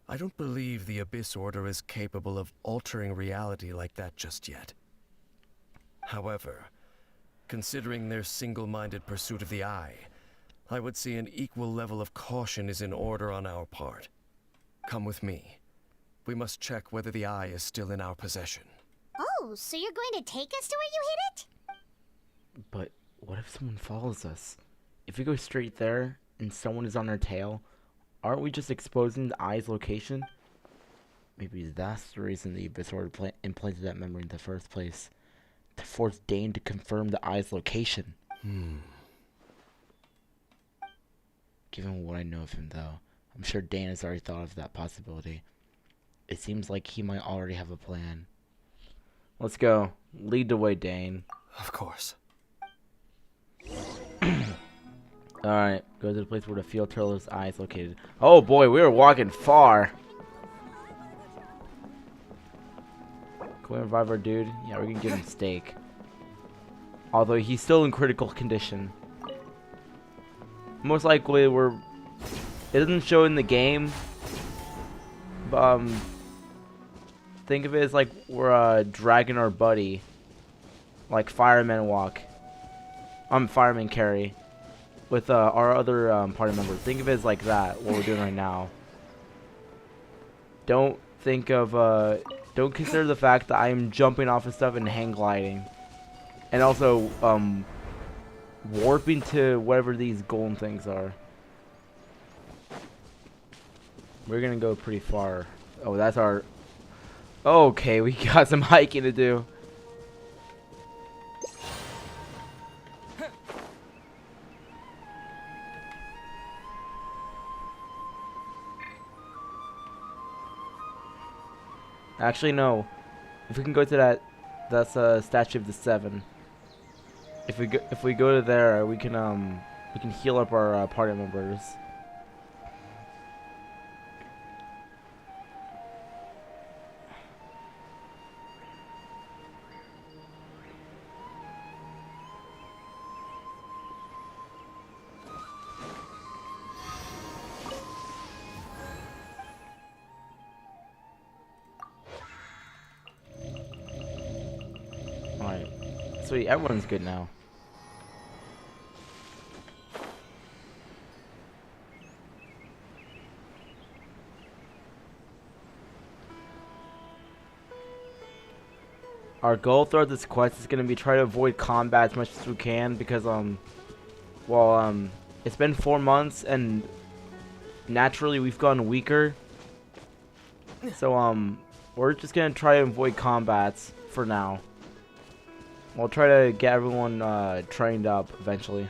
I don't believe the Abyss Order is capable of altering reality like that just yet. However, considering their single-minded pursuit of the eye, I would say an equal level of caution is in order on our part. Come with me. We must check whether the eye is still in our possession. Oh, so you're going to take us to where you hid it? But what if someone follows us? If we go straight there and someone is on our tail, aren't we just exposing the eye's location? Maybe that's the reason the Abyss Order implanted that memory in the first place. To force Dane to confirm the eye's location. Given what I know of him, though, I'm sure Dane has already thought of that possibility. It seems like he might already have a plan. Let's go. Lead the way, Dane. Of course. Alright, go to the place where the field tiller's eye is located. Oh boy, we were walking far. Can we revive our dude? Yeah, we're gonna give him steak. Although he's still in critical condition. Most likely it doesn't show in the game. But think of it as like we're dragging our buddy. Like fireman walk. Fireman carry. With our other party members. Think of it as like that, what we're doing right now. don't think of don't consider the fact that I'm jumping off of stuff and hang gliding, and also warping to whatever these golden things are. We're gonna go pretty far. Oh, that's our. Okay, we got some hiking to do. Actually, no. If we can go to that's a statue of the Seven. If we go to there, we can heal up our party members. Alright. Sweet, everyone's good now. Our goal throughout this quest is gonna be try to avoid combat as much as we can because it's been 4 months and naturally we've gotten weaker. So we're just gonna try to avoid combats for now. We'll try to get everyone trained up eventually.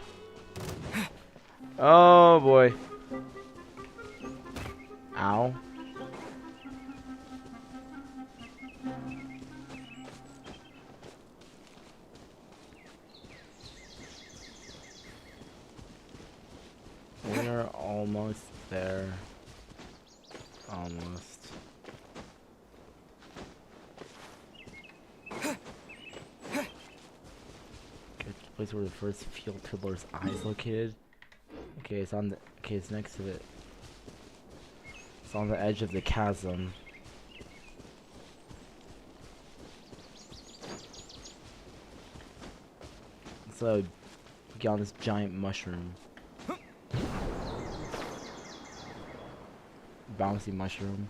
Oh boy. Ow. We're almost there. Almost. Good place where the first field pillar's eye is located. Okay, it's on the. Okay, it's next to it. It's on the edge of the chasm. So, get on this giant mushroom. Bouncy mushroom.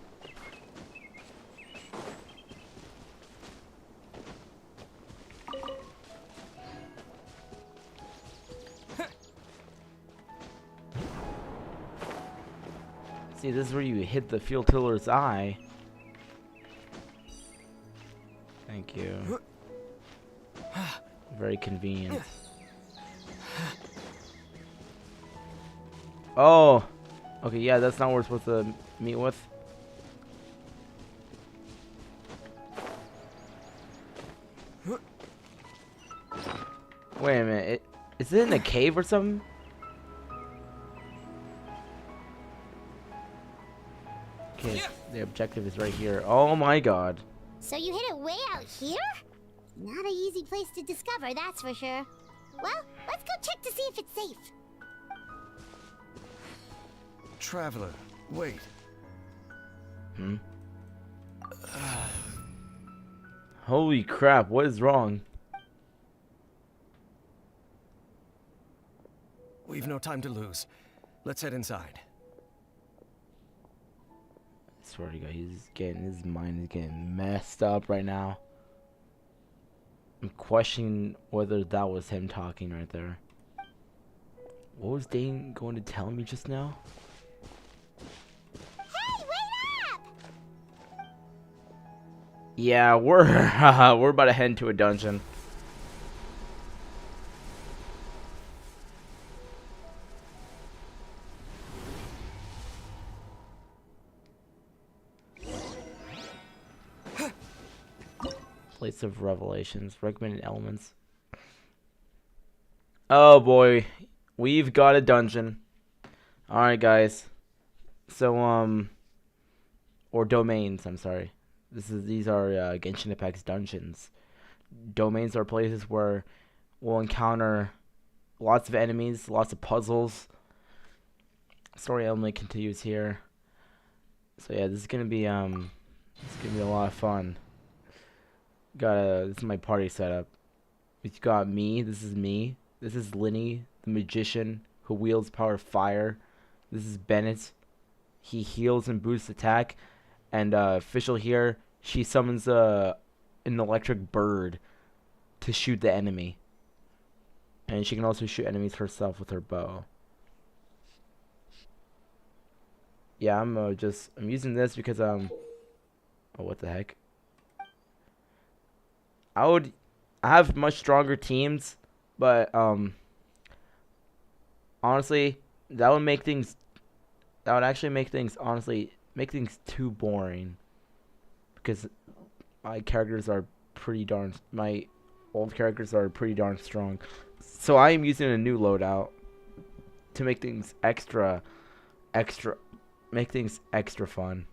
See, this is where you hit the field tiller's eye. Thank you. Very convenient. Oh! Okay, yeah, that's not what we're supposed to meet with. Wait a minute, is it in a cave or something? Okay, the objective is right here. Oh my god. So you hid it way out here? Not an easy place to discover, that's for sure. Well, let's go check to see if it's safe. Traveler, wait. Hmm? Holy crap, what is wrong? We've no time to lose. Let's head inside. I swear to God, his mind is getting messed up right now. I'm questioning whether that was him talking right there. What was Dane going to tell me just now? Hey, wait up! Yeah, we're we're about to head into a dungeon. Place of Revelations, recommended elements. Oh boy, we've got a dungeon. All right, guys. So or domains. I'm sorry. These are Genshin Impact's dungeons. Domains are places where we'll encounter lots of enemies, lots of puzzles. Story element continues here. So yeah, this is gonna be a lot of fun. This is my party setup. We've got me. This is me. This is Linny, the magician who wields power of fire. This is Bennett. He heals and boosts attack. And official here, she summons an electric bird to shoot the enemy. And she can also shoot enemies herself with her bow. Yeah, I'm using this because oh, what the heck? I have much stronger teams, but honestly, that would actually make things too boring, because my old characters are pretty darn strong. So I am using a new loadout to make things extra fun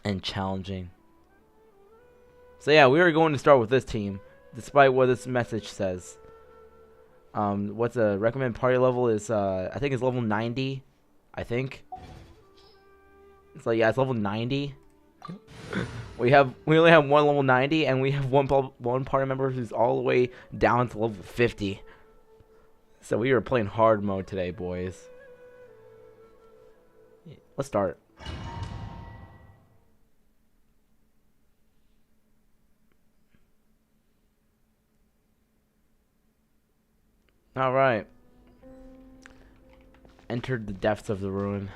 and challenging. So yeah, we are going to start with this team, despite what this message says. What's the recommended party level is, I think it's level 90. I think. It's like, yeah, it's level 90. We only have one level 90, and we have one party member who's all the way down to level 50. So we are playing hard mode today, boys. Let's start. All right. Entered the depths of the ruin.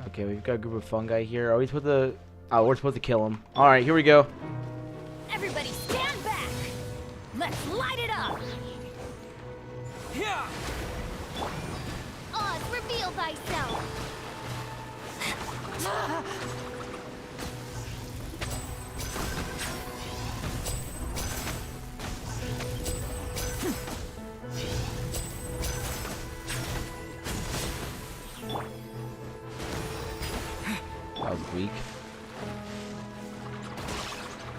Okay, we've got a group of fungi here. Are we supposed to... Oh, we're supposed to kill them. Alright, here we go. Everybody stand back! Let's light it up! Yeah. Oz, reveal thyself. That was weak.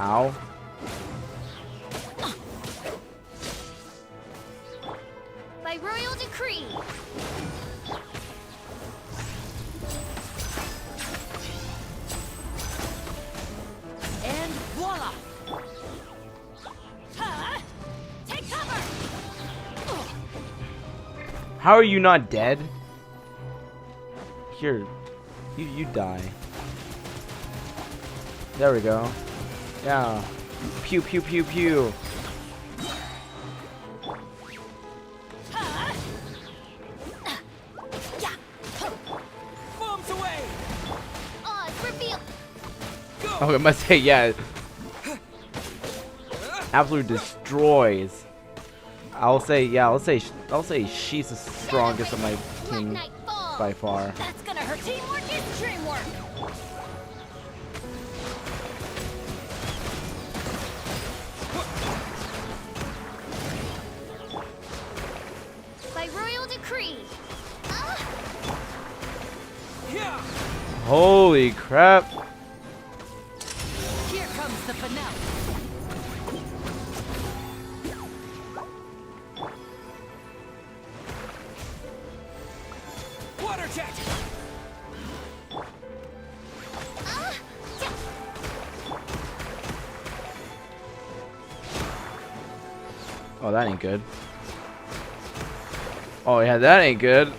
Ow. By royal decree. And voila! Huh? Take cover! How are you not dead? Here, you die. There we go. Yeah. Pew pew pew pew. Bombs away. Oz, reveal. Oh, I must say, yeah. Absolutely destroys. I'll say she's the strongest of my team by far. That's gonna hurt. Teamwork is dreamwork! By royal decree. Holy crap. Here comes the finale. Water jet. Oh, that ain't good. Oh yeah, that ain't good.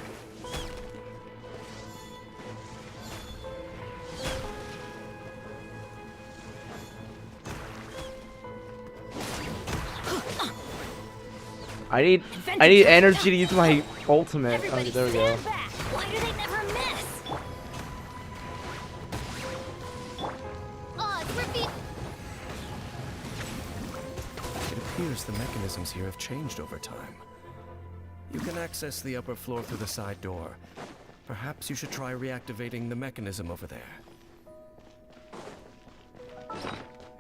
I need energy to use my ultimate. Okay, there we go. Why do they never miss? Oz, reveal. It appears the mechanisms here have changed over time. You can access the upper floor through the side door. Perhaps you should try reactivating the mechanism over there.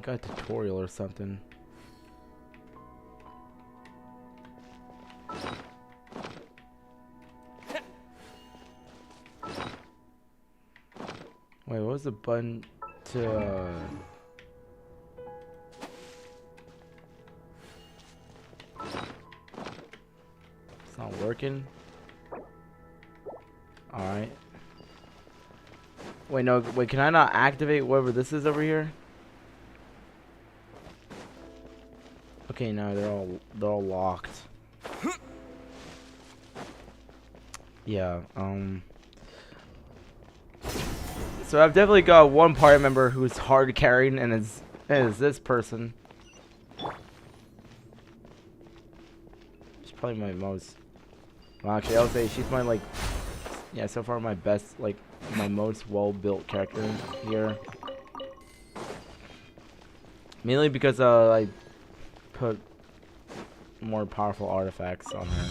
Got a tutorial or something. Wait, what was the button to? It's not working. All right. Wait, no. Wait, can I not activate whatever this is over here? Okay, no, they're all locked. Yeah. So I've definitely got one party member who's hard carrying, and is this person. She's probably my most. Well, actually, I'll say she's my yeah, so far my best, my most well-built character here. Mainly because I put more powerful artifacts on her.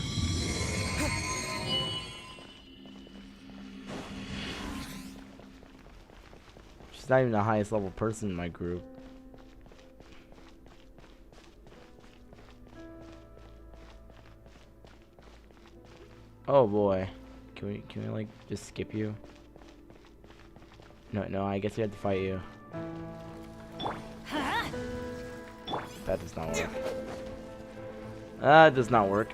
She's not even the highest level person in my group. Oh boy. Can we like just skip you? No, I guess we have to fight you. That does not work. That does not work.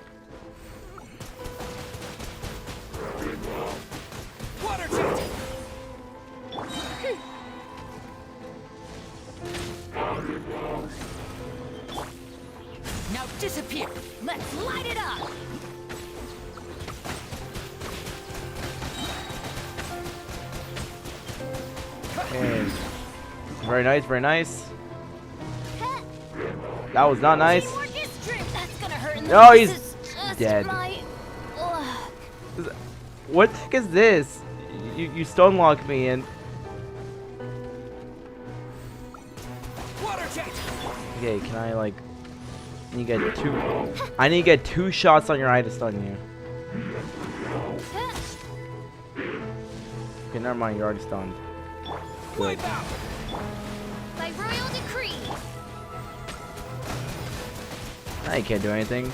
Now disappear. Let's light it up. Okay. Very nice, very nice. That was not nice. No, he's dead. What the heck is this? You stun lock me and. Okay, can I like? I need to get two shots on your eye to stun you. Okay, never mind. You're already stunned. Good. By royal decree. Now you can't do anything.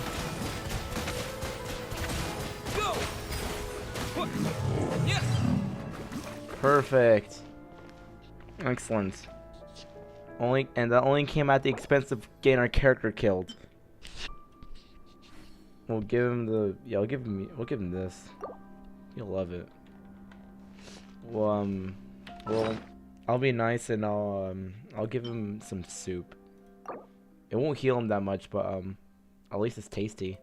Perfect. Excellent. That only came at the expense of getting our character killed. We'll give him the we'll give him this. He'll love it. Well, I'll be nice and I'll give him some soup. It won't heal him that much, but at least it's tasty.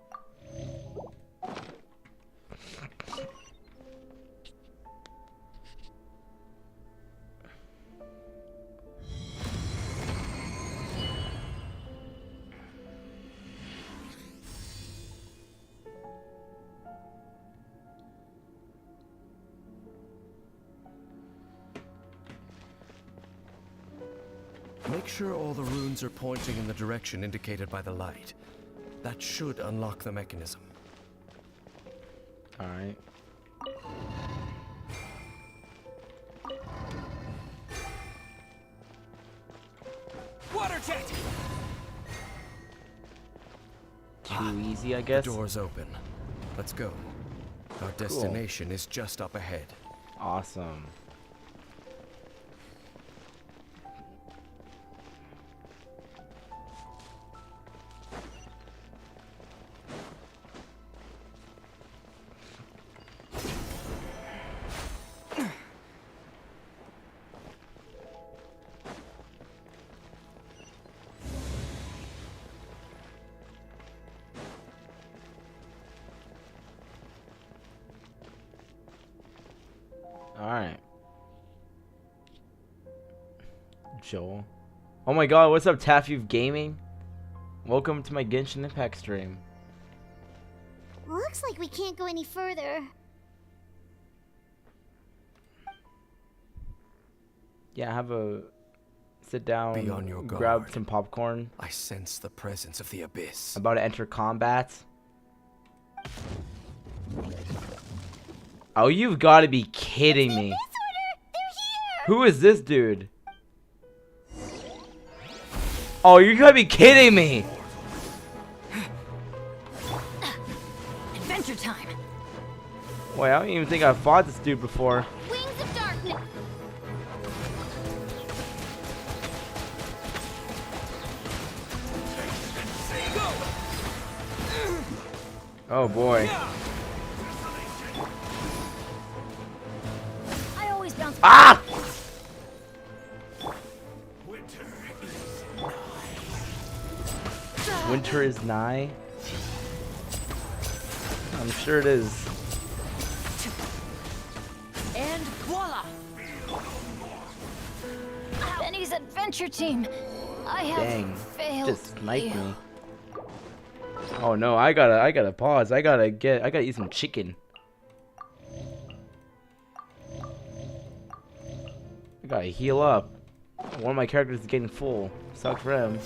Make sure all the runes are pointing in the direction indicated by the light. That should unlock the mechanism. Alright. Water jet. Too easy, I guess. The door's open. Let's go. Our destination is just up ahead. Awesome. Alright. Joel. Oh my god, what's up, Taffy Gaming? Welcome to my Genshin Impact stream. Looks like we can't go any further. Yeah, have a sit down, Be on your guard. grab some popcorn. I sense the presence of the abyss. About to enter combat. Oh, you've got to be kidding me. Who is this dude? Oh, you gotta be kidding me. Adventure time. Wait, I don't even think I've fought this dude before. Wings of darkness. Oh boy. I always bounce. Ah! Winter is nigh. I'm sure it is. And voila! Benny's adventure team. I have Dang. failed. Just sniped you. me. Oh no, I gotta pause. I gotta eat some chicken. I gotta heal up. One of my characters is getting full. Sucks for him.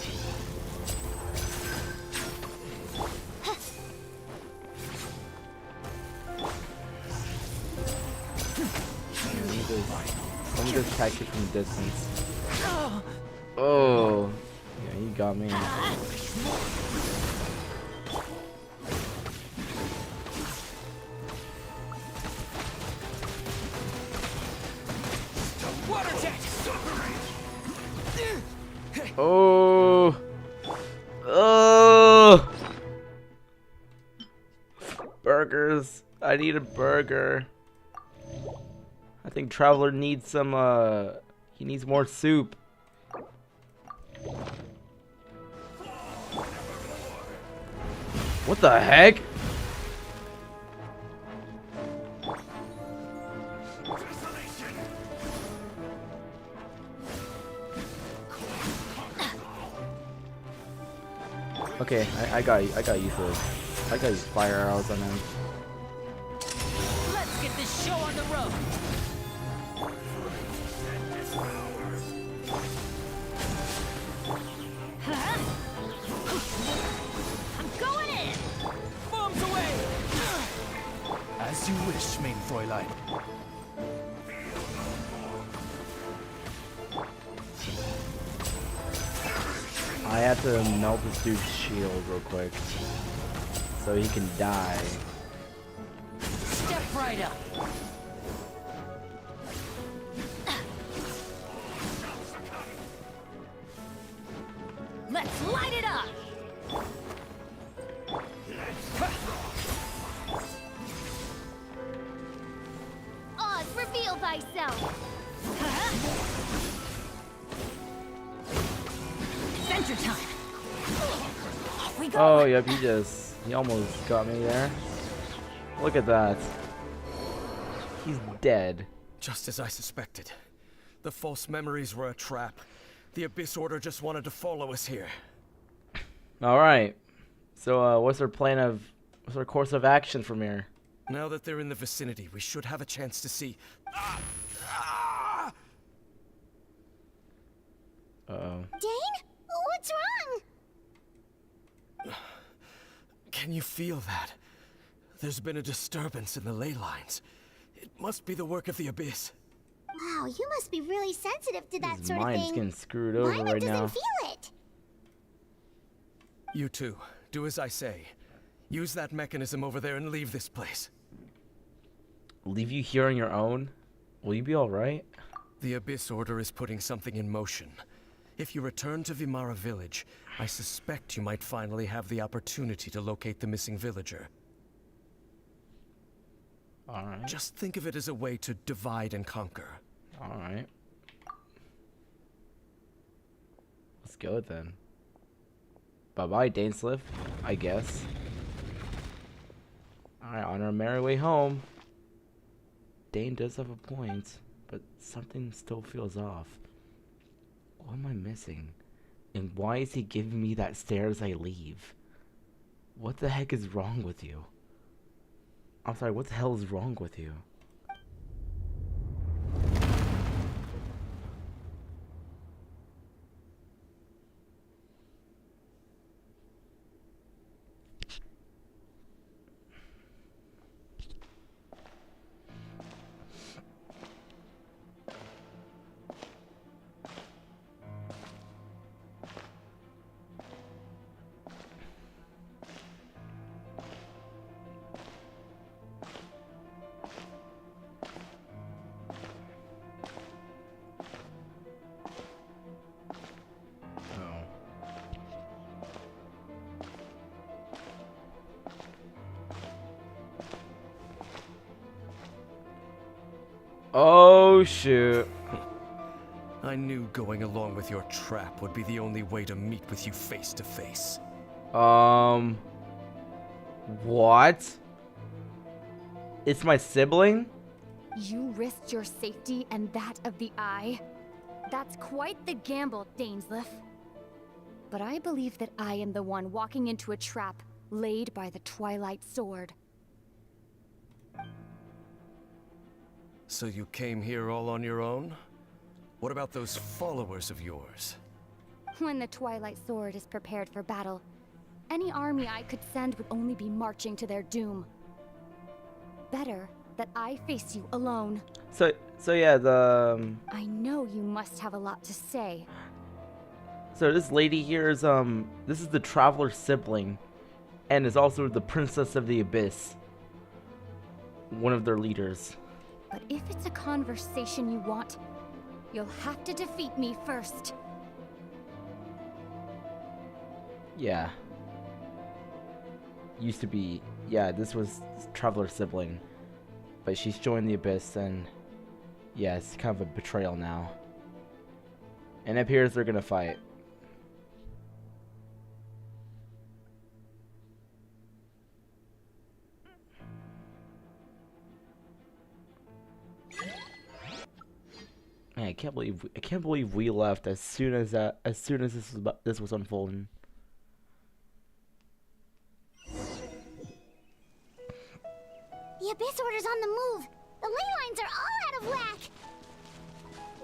Let me just attack it from a distance. Oh, yeah, you got me. Oh, oh, burgers. I need a burger. I think Traveler needs some, he needs more soup. What the heck? Okay, I got use of, I got use fire arrows on him. Let's get this show on the road. I'm going in. Bombs away. As you wish, mein Fräulein. I have to melt this dude's shield real quick so he can die. Step right up. Let's light it up. Oz, reveal thyself. Adventure time. Off we go. Oh, yep, he almost got me there. Look at that. He's dead. Just as I suspected. The false memories were a trap. The Abyss Order just wanted to follow us here. Alright. So, what's our course of action from here? Now that they're in the vicinity, we should have a chance to see. Uh-oh. Dane? What's wrong? Can you feel that? There's been a disturbance in the ley lines. It must be the work of the Abyss. Wow, you must be really sensitive to that His sort of mind's thing. getting screwed over Mine right doesn't now. feel it. You two, do as I say. Use that mechanism over there and leave this place. Leave you here on your own? Will you be alright? The Abyss Order is putting something in motion. If you return to Vimara Village, I suspect you might finally have the opportunity to locate the missing villager. Alright. Just think of it as a way to divide and conquer. Alright. Let's go then. Bye-bye, Dainsliff, I guess. Alright, on our merry way home. Dane does have a point, but something still feels off. What am I missing? And why is he giving me that stare as I leave? What the heck is wrong with you? I'm sorry, what the hell is wrong with you? Oh shoot. I knew going along with your trap would be the only way to meet with you face to face. What? It's my sibling? You risked your safety and that of the Eye? That's quite the gamble, Dainsleif. But I believe that I am the one walking into a trap laid by the Twilight Sword. So you came here all on your own? What about those followers of yours? When the Twilight Sword is prepared for battle, any army I could send would only be marching to their doom. Better that I face you alone. So yeah, the I know you must have a lot to say. so this lady here is this is the Traveler sibling, and is also the Princess of the Abyss. One of their leaders. But if it's a conversation you want, you'll have to defeat me first. Yeah. Used to be, yeah, this was Traveler sibling. But she's joined the Abyss, and yeah, it's kind of a betrayal now. And it appears they're gonna fight. Man, I can't believe we left as soon as this was unfolding. The Abyss Order's on the move. The ley lines are all out of whack.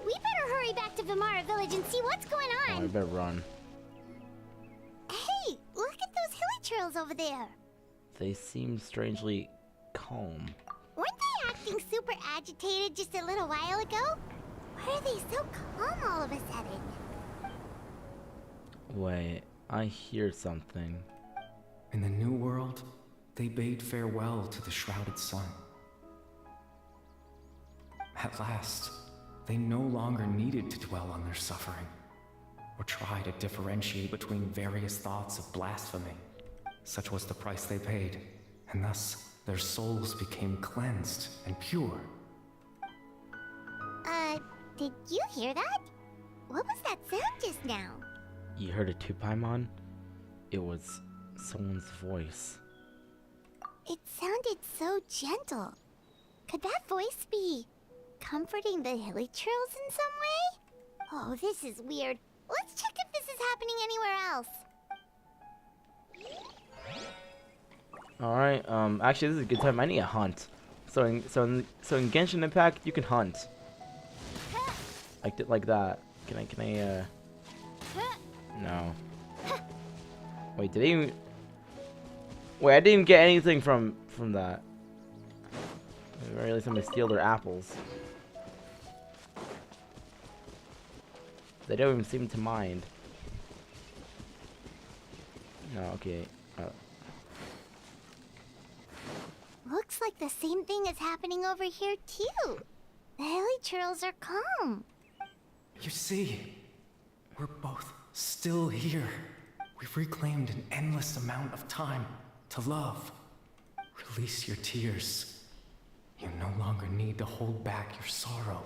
We better hurry back to Vimara Village and see what's going Oh, I on. better run. Hey, look at those hilly trails over there. They seem strangely calm. Weren't they acting super agitated just a little while ago? Why are they so calm all of a sudden? Wait, I hear something. In the New World, they bade farewell to the shrouded sun. At last, they no longer needed to dwell on their suffering, or try to differentiate between various thoughts of blasphemy. Such was the price they paid, and thus their souls became cleansed and pure. Did you hear that? What was that sound just now? You heard it too, Paimon? It was someone's voice. It sounded so gentle. Could that voice be comforting the hilly trails in some way? Oh, this is weird. Let's check if this is happening anywhere else. Alright, actually this is a good time. I need a hunt. So in Genshin Impact you can hunt. Like that. Can I no. Wait, did he Wait, I didn't even get anything from that. Or at least I'm gonna steal their apples. They don't even seem to mind. No, okay. Looks like the same thing is happening over here too. The hilly trails are calm. You see, we're both still here. We've reclaimed an endless amount of time to love. Release your tears. You no longer need to hold back your sorrow.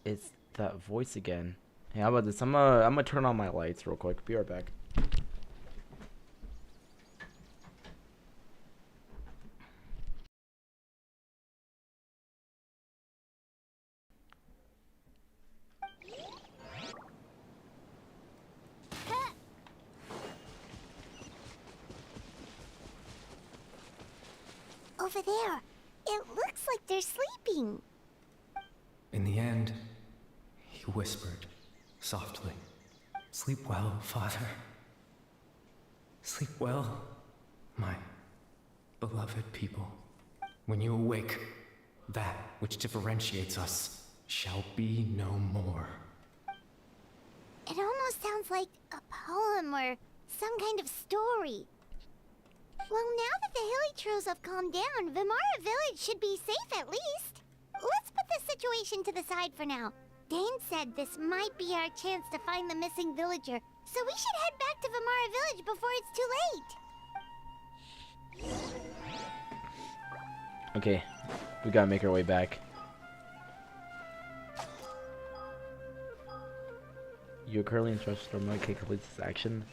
It's that voice again. Hey, how about this? I'm gonna turn on my lights real quick. Be right back. Over there. It looks like they're sleeping. In the end, he whispered softly, "Sleep well, Father. Sleep well, my beloved people. When you awake, that which differentiates us shall be no more." It almost sounds like a poem or some kind of story. Well, now that the hilly trails have calmed down, Vimara Village should be safe at least. Let's put this situation to the side for now. Dane said this might be our chance to find the missing villager, so we should head back to Vimara Village before it's too late. Okay, we gotta make our way back. You're currently instructed to remote can complete this action.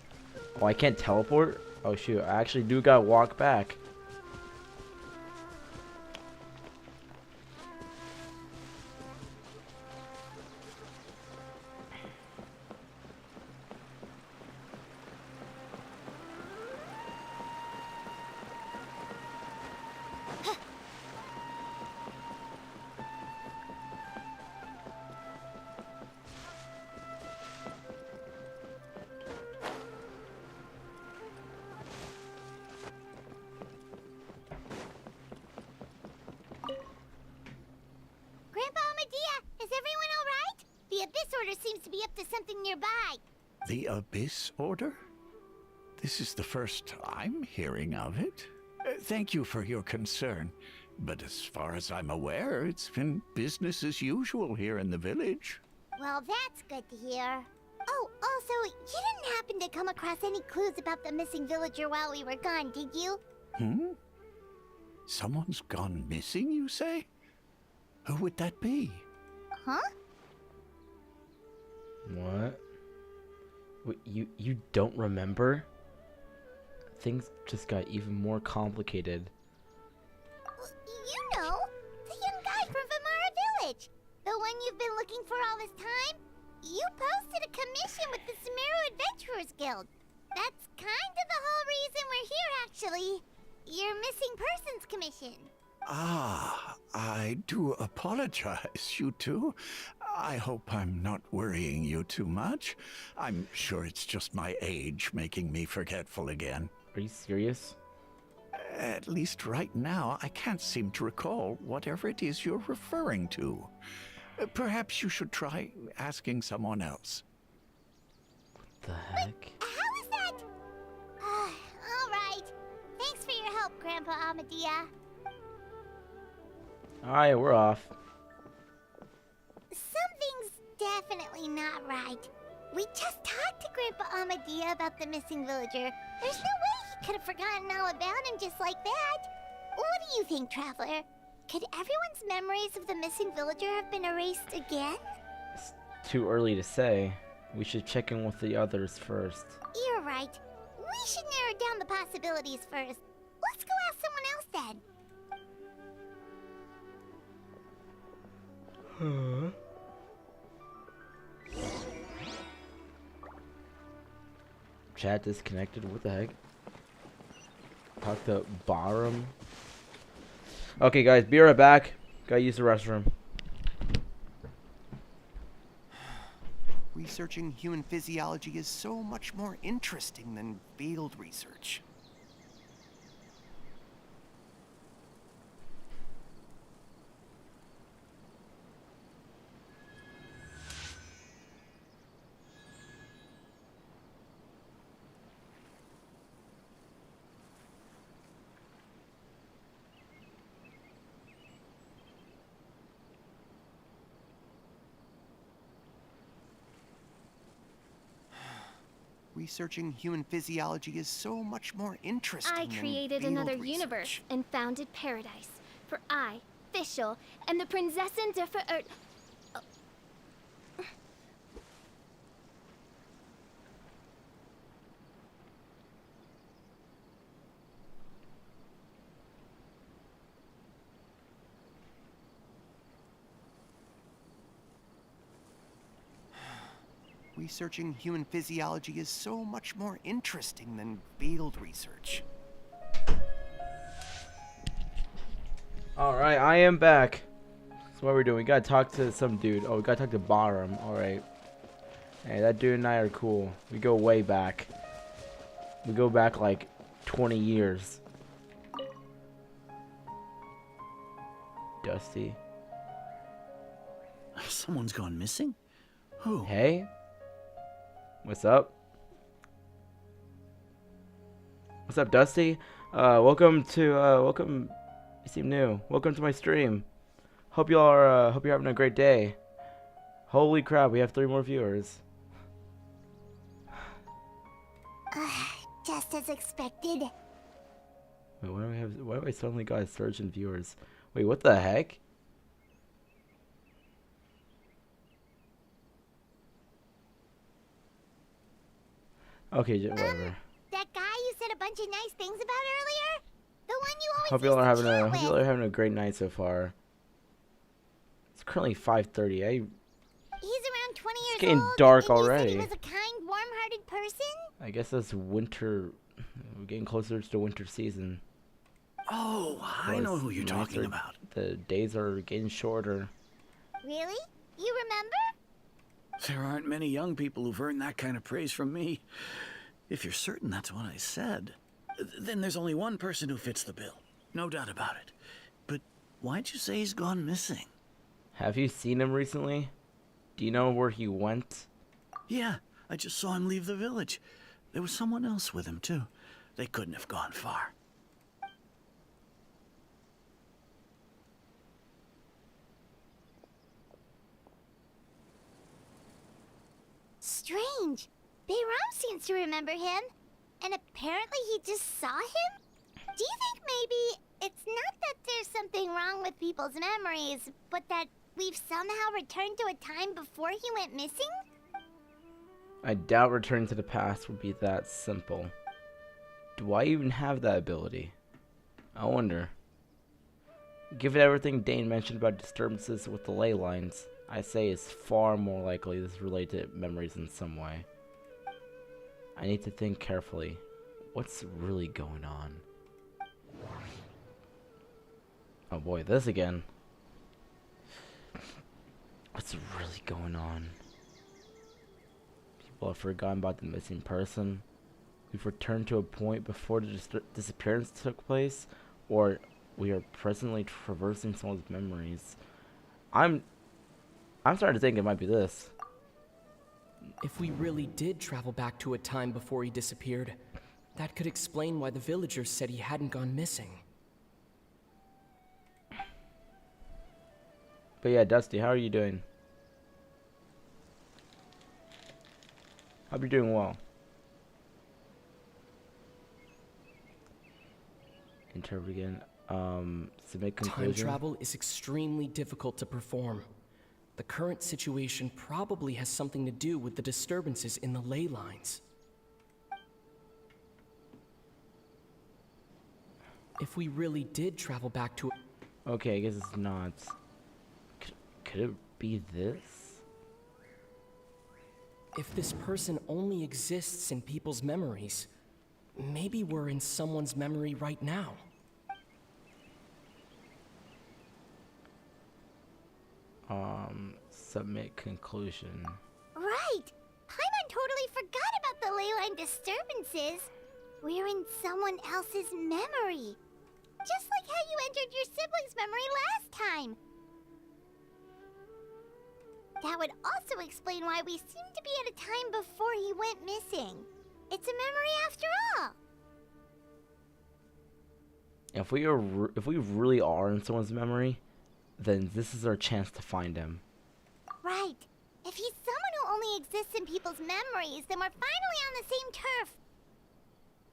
Oh, I can't teleport? Oh shoot, I actually do gotta walk back. Grandpa Amadea, is everyone alright? The Abyss Order seems to be up to something nearby. The Abyss Order? This is the first I'm hearing of it. Thank you for your concern, but as far as I'm aware, it's been business as usual here in the village. Well, that's good to hear. Oh, also, you didn't happen to come across any clues about the missing villager while we were gone, did you? Hmm? Someone's gone missing, you say? Who would that be? Huh? What? Wait, you don't remember? Things just got even more complicated. You know, the young guy from Vimara Village. The one you've been looking for all this time. You posted a commission with the Sumeru Adventurers Guild. That's kind of the whole reason we're here, actually. Your missing persons commission. Ah, I do apologize, you two. I hope I'm not worrying you too much. I'm sure it's just my age making me forgetful again. Are you serious? At least right now, I can't seem to recall whatever it is you're referring to. Perhaps you should try asking someone else. What the heck? How is that? Alright. Thanks for your help, Grandpa Amadea. Alright, we're off. Something's definitely not right. We just talked to Grandpa Amadea about the missing villager. There's no way he could have forgotten all about him just like that. What do you think, Traveler? Could everyone's memories of the missing villager have been erased again? It's too early to say. We should check in with the others first. You're right. We should narrow down the possibilities first. Let's go ask someone else then. Chat disconnected. What the heck? Talk to Barum. Okay, guys, be right back. Gotta use the restroom. Researching human physiology is so much more interesting than field research. Researching human physiology is so much more interesting I than created field another research. universe and founded paradise for I, Fischl, and the Prinzessin der Verirrt. Researching human physiology is so much more interesting than field research. Alright, I am back. So what we're doing, we gotta talk to some dude. Oh, we gotta talk to Barum. Alright. Hey, that dude and I are cool. We go way back. We go back like 20 years. Dusty. Someone's gone missing? Who? Hey? What's up? What's up, Dusty? Welcome. You seem new. Welcome to my stream. Hope you're having a great day. Holy crap, we have 3 more viewers. Just as expected. Wait, why do I suddenly got a surge in viewers? Wait, what the heck? Okay, whatever. That guy you said a bunch of nice things about earlier? The one you always Hope used y'all are to having chat a hope y'all are with. having a great night so far. It's currently 5:30. He's around 20 years getting old, dark and already. you said he was a kind, warm-hearted person? I guess that's winter. We're getting closer to the winter season. Oh, I know who you're talking about. The days are getting shorter. Really? You remember? There aren't many young people who've earned that kind of praise from me. If you're certain that's what I said, then there's only one person who fits the bill. No doubt about it. But why'd you say he's gone missing? Have you seen him recently? Do you know where he went? Yeah, I just saw him leave the village. There was someone else with him, too. They couldn't have gone far. Strange. Bayram seems to remember him. And apparently he just saw him? Do you think maybe it's not that there's something wrong with people's memories, but that we've somehow returned to a time before he went missing? I doubt returning to the past would be that simple. Do I even have that ability? I wonder. Given everything Dane mentioned about disturbances with the ley lines, I say it's far more likely this is related to memories in some way. I need to think carefully. What's really going on? Oh boy, this again. What's really going on? People have forgotten about the missing person. We've returned to a point before the disappearance took place, or we are presently traversing someone's memories. I'm starting to think it might be this. If we really did travel back to a time before he disappeared, that could explain why the villagers said he hadn't gone missing. But yeah, Dusty, how are you doing? Hope you're doing well. Interpret again. Submit conclusion. Time travel is extremely difficult to perform. The current situation probably has something to do with the disturbances in the ley lines. If we really did travel back to... Okay, I guess it's not. Could it be this? If this person only exists in people's memories, maybe we're in someone's memory right now. Submit conclusion. Right! Paimon totally forgot about the ley line disturbances. We're in someone else's memory. Just like how you entered your sibling's memory last time. That would also explain why we seem to be at a time before he went missing. It's a memory after all. If we really are in someone's memory, then this is our chance to find him. Right. If he's someone who only exists in people's memories, then we're finally on the same turf.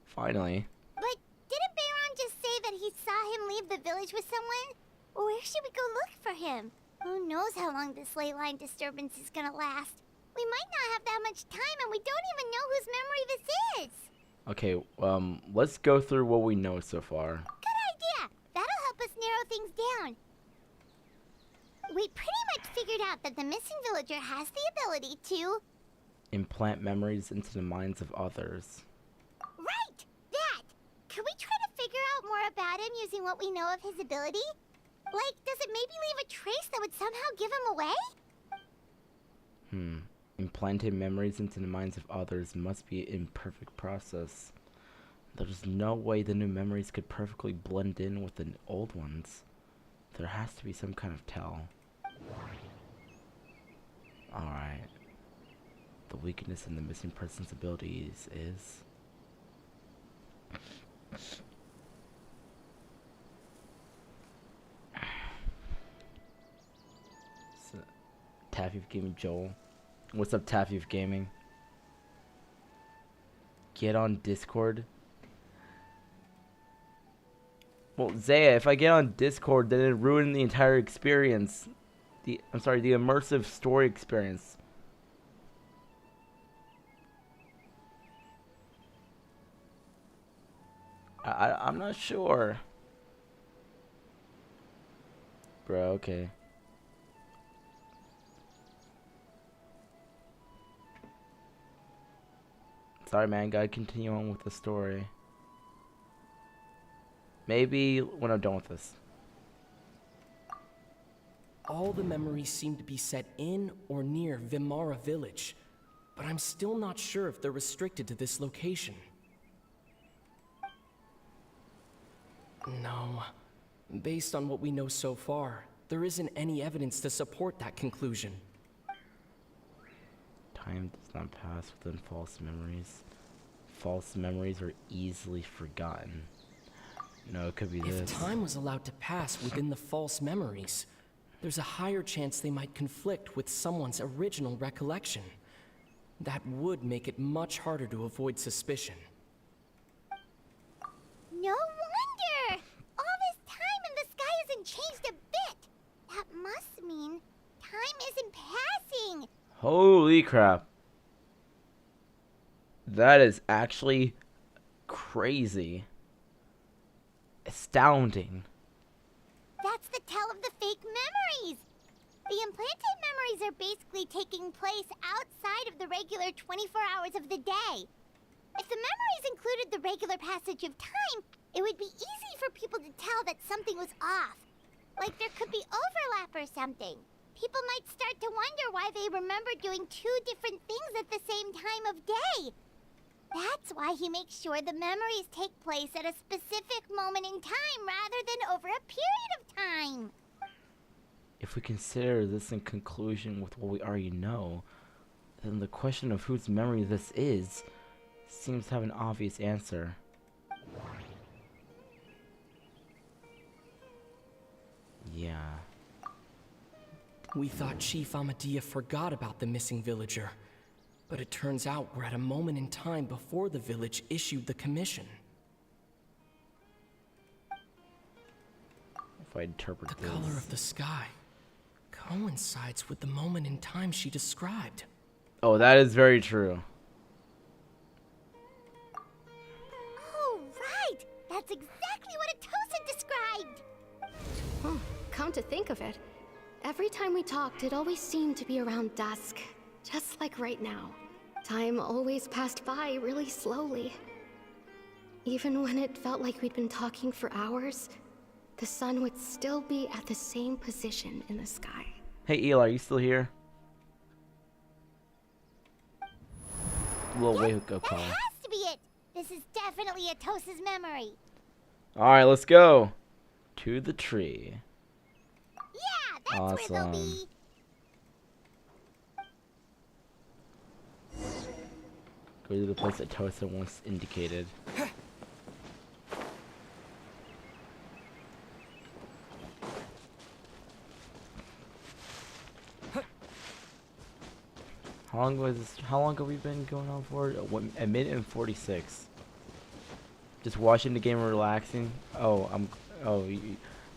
Finally. But didn't Bayron just say that he saw him leave the village with someone? Where should we go look for him? Who knows how long this ley line disturbance is gonna last? We might not have that much time, and we don't even know whose memory this is. Okay, let's go through what we know so far. Good idea. That'll help us narrow things down. We pretty much figured out that the missing villager has the ability to... implant memories into the minds of others. Right! That! Can we try to figure out more about him using what we know of his ability? Like, does it maybe leave a trace that would somehow give him away? Implanting memories into the minds of others must be an imperfect process. There's no way the new memories could perfectly blend in with the old ones. There has to be some kind of tell. Alright. The weakness in the missing person's abilities is... So, Taffy of Gaming Joel. What's up, Taffy of Gaming? Get on Discord. Well, Zaya, if I get on Discord, then it ruined the entire experience. I'm sorry, the immersive story experience. I'm not sure. Bro, okay. Sorry, man. Gotta continue on with the story. Maybe when I'm done with this. All the memories seem to be set in or near Vimara village, but I'm still not sure if they're restricted to this location. No. Based on what we know so far, there isn't any evidence to support that conclusion. Time does not pass within false memories. False memories are easily forgotten. No, it could be this. If time was allowed to pass within the false memories, there's a higher chance they might conflict with someone's original recollection. That would make it much harder to avoid suspicion. No wonder! All this time and the sky hasn't changed a bit! That must mean time isn't passing! Holy crap. That is actually crazy. Astounding. That's the tell of the fake memories! The implanted memories are basically taking place outside of the regular 24 hours of the day. If the memories included the regular passage of time, it would be easy for people to tell that something was off. Like there could be overlap or something. People might start to wonder why they remember doing two different things at the same time of day. That's why he makes sure the memories take place at a specific moment in time rather than over a period of time. If we consider this in conclusion with what we already know, then the question of whose memory this is seems to have an obvious answer. Yeah. We thought Chief Amadea forgot about the missing villager, but it turns out we're at a moment in time before the village issued the commission. If I interpret The this. color of the sky coincides with the moment in time she described. Oh, that is very true. Oh, right! That's exactly what Atosa described! Oh, come to think of it, every time we talked, it always seemed to be around dusk. Just like right now. Time always passed by really slowly. Even when it felt like we'd been talking for hours, the sun would still be at the same position in the sky. Hey, Eli, are you still here? Little wake-up call. That has to be it! This is definitely Atosa's memory. Alright, let's go. To the tree. Yeah, that's where they'll be. Go to the place that Tosa once indicated. How long was this? How long have we been going on for? A minute and 46. Just watching the game and relaxing. Oh,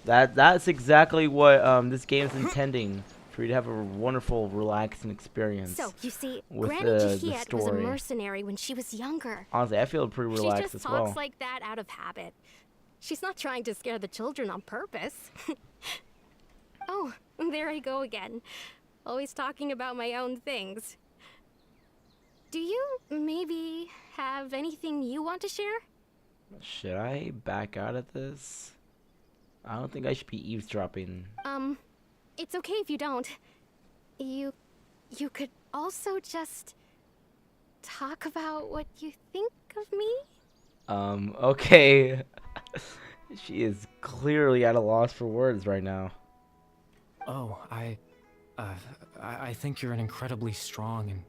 that's exactly what this game's intending. For you to have a wonderful, relaxing experience. So, you see, with Granny the Jahiet was a story. mercenary when she was younger. Honestly, I feel pretty relaxed She just as talks well. like that out of habit. She's not trying to scare the children on purpose. Oh, there I go again. Always talking about my own things. Do you maybe have anything you want to share? Should I back out of this? I don't think I should be eavesdropping. It's okay if you don't. You could also just talk about what you think of me? Okay. She is clearly at a loss for words right now. Oh, I think you're an incredibly strong and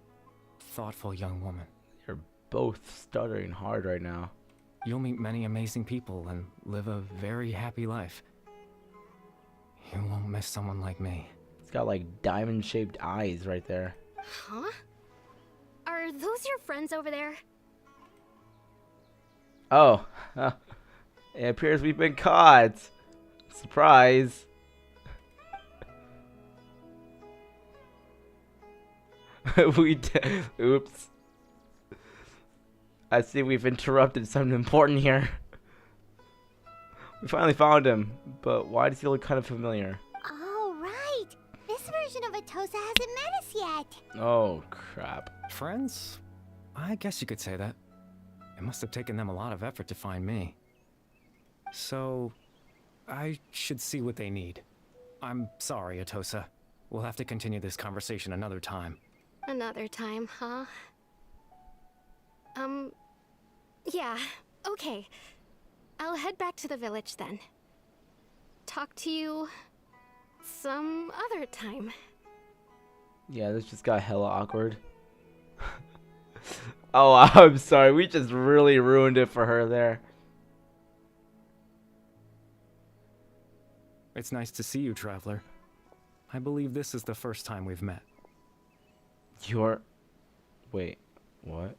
thoughtful young woman. You're both stuttering hard right now. You'll meet many amazing people and live a very happy life. You won't miss someone like me. It's got like diamond-shaped eyes right there. Huh? Are those your friends over there? Oh. It appears we've been caught. Surprise. Oops. I see we've interrupted something important here. We finally found him, but why does he look kind of familiar? Oh, right. This version of Atosa hasn't met us yet. Oh, crap. Friends? I guess you could say that. It must have taken them a lot of effort to find me. So, I should see what they need. I'm sorry, Atosa. We'll have to continue this conversation another time. Another time, huh? Yeah, okay. I'll head back to the village then. Talk to you some other time. Yeah, this just got hella awkward. Oh, I'm sorry. We just really ruined it for her there. It's nice to see you, Traveler. I believe this is the first time we've met. You're... Wait, what?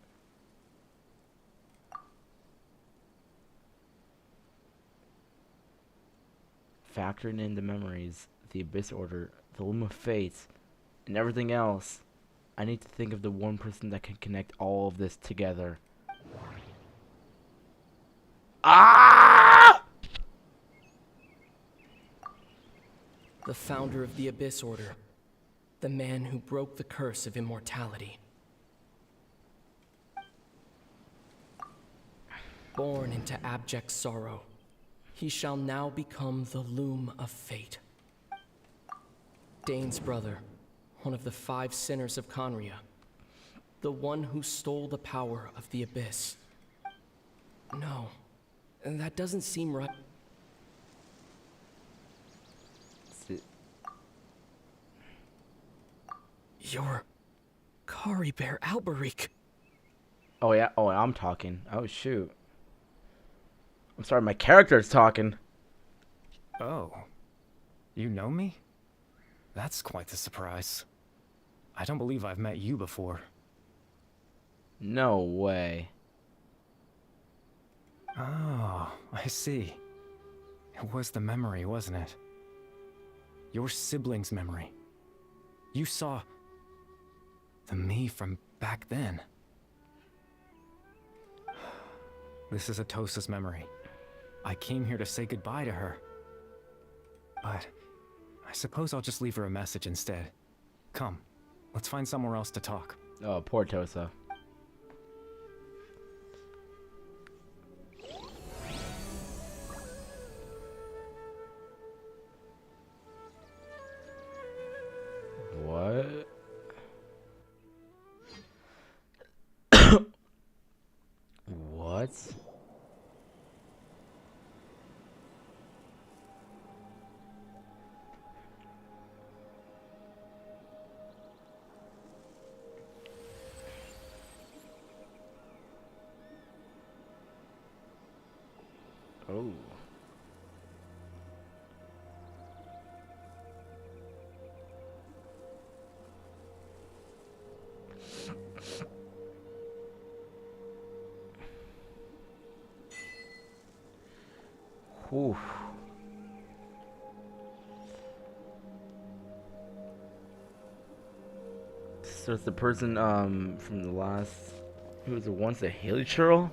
Factoring in the memories, the Abyss Order, the Loom of Fate, and everything else, I need to think of the one person that can connect all of this together. Ah! The founder of the Abyss Order. The man who broke the curse of immortality. Born into abject sorrow, he shall now become the Loom of Fate. Dane's brother, one of the 5 sinners of Conria. The one who stole the power of the Abyss. No, that doesn't seem right. You're Kari Bear Alberic. Oh yeah, oh I'm talking. Oh shoot. I'm sorry, my character's talking. Oh. You know me? That's quite the surprise. I don't believe I've met you before. No way. Oh, I see. It was the memory, wasn't it? Your sibling's memory. You saw... the me from back then. This is Atosa's memory. I came here to say goodbye to her. But I suppose I'll just leave her a message instead. Come, let's find somewhere else to talk. Oh, poor Tosa. What? What? Oh. Whew. So it's the person from the last, who was it once a Haley Churl?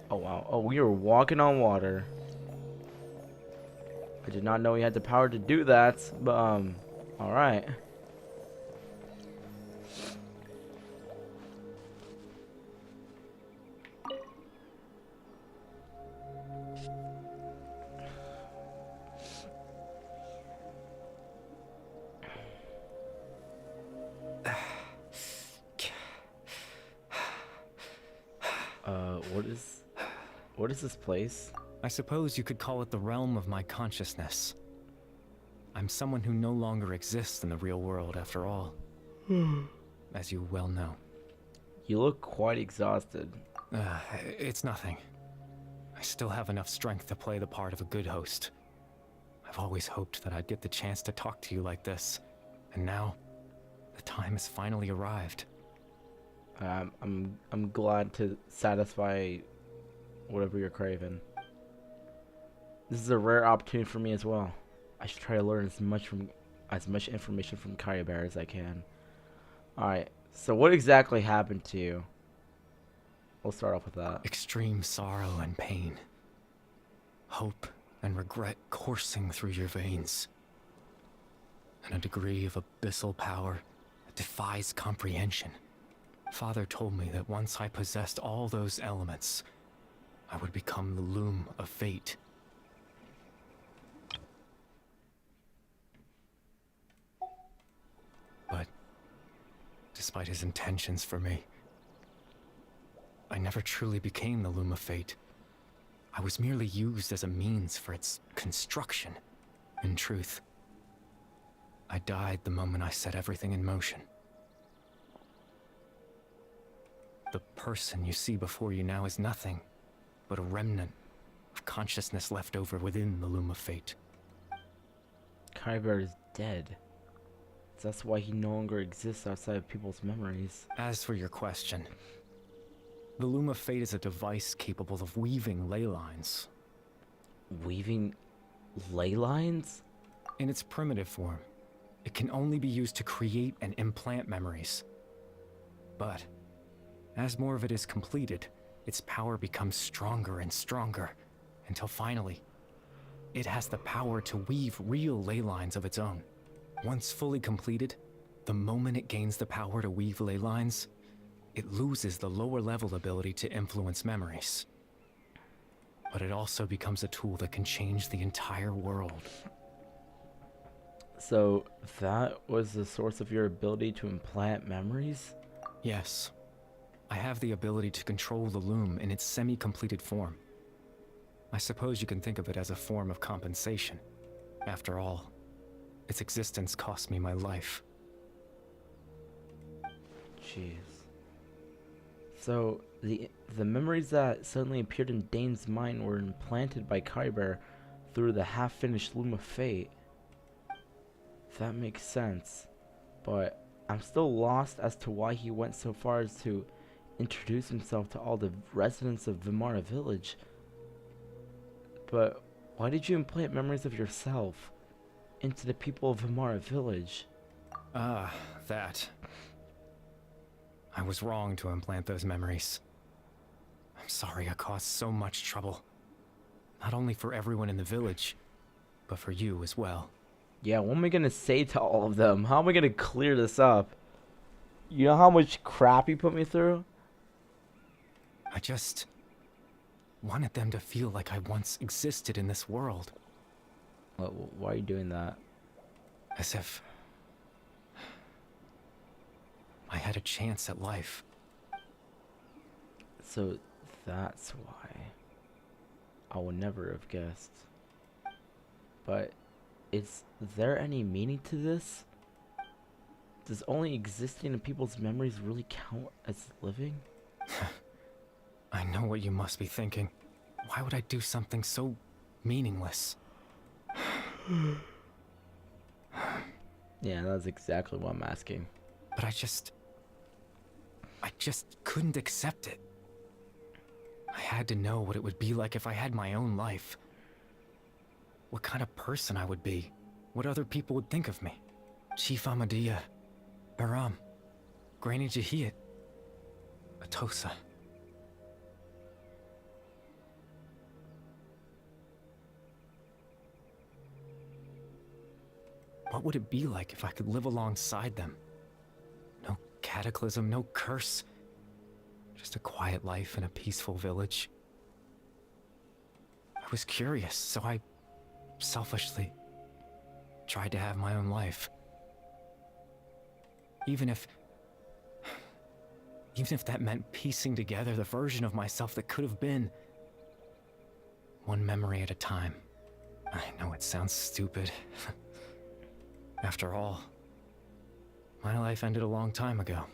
Oh wow. Oh, we were walking on water. I did not know he had the power to do that, but alright. What is this place? I suppose you could call it the realm of my consciousness. I'm someone who no longer exists in the real world after all. As you well know. You look quite exhausted. It's nothing. I still have enough strength to play the part of a good host. I've always hoped that I'd get the chance to talk to you like this. And now, the time has finally arrived. I'm glad to satisfy whatever you're craving. This is a rare opportunity for me as well. I should try to learn as much information from Kaya Bear as I can. Alright, so what exactly happened to you? We'll start off with that. Extreme sorrow and pain. Hope and regret coursing through your veins. And a degree of abyssal power that defies comprehension. Father told me that once I possessed all those elements, I would become the loom of fate. But despite his intentions for me, I never truly became the loom of fate. I was merely used as a means for its construction. In truth, I died the moment I set everything in motion. The person you see before you now is nothing but a remnant of consciousness left over within the loom of fate. Kaya Bear is dead. That's why he no longer exists outside of people's memories. As for your question, the loom of fate is a device capable of weaving ley lines. Weaving ley lines? In its primitive form, it can only be used to create and implant memories. But as more of it is completed, its power becomes stronger and stronger, until finally, it has the power to weave real ley lines of its own. Once fully completed, the moment it gains the power to weave ley lines, it loses the lower level ability to influence memories. But it also becomes a tool that can change the entire world. So that was the source of your ability to implant memories? Yes. I have the ability to control the loom in its semi-completed form. I suppose you can think of it as a form of compensation. After all, its existence cost me my life. Jeez. So the memories that suddenly appeared in Dane's mind were implanted by Kaya Bear through the half-finished Loom of Fate. That makes sense, but I'm still lost as to why he went so far as to introduce himself to all the residents of Vimara Village. But why did you implant memories of yourself into the people of Vimara Village? Ah, that. I was wrong to implant those memories. I'm sorry I caused so much trouble. Not only for everyone in the village, but for you as well. Yeah, what am I gonna say to all of them? How am I gonna clear this up? You know how much crap you put me through? I just wanted them to feel like I once existed in this world. Why are you doing that? As if I had a chance at life. So that's why. I would never have guessed. But is there any meaning to this? Does only existing in people's memories really count as living? I know what you must be thinking. Why would I do something so meaningless? Yeah, that's exactly what I'm asking. But I just couldn't accept it. I had to know what it would be like if I had my own life. What kind of person I would be. What other people would think of me. Chief Ahmadiyya, Baram, Granny Jahiyat, Atosa. What would it be like if I could live alongside them? No cataclysm, no curse. Just a quiet life in a peaceful village. I was curious, so I selfishly tried to have my own life. Even if that meant piecing together the version of myself that could have been. One memory at a time. I know it sounds stupid. After all, my life ended a long time ago.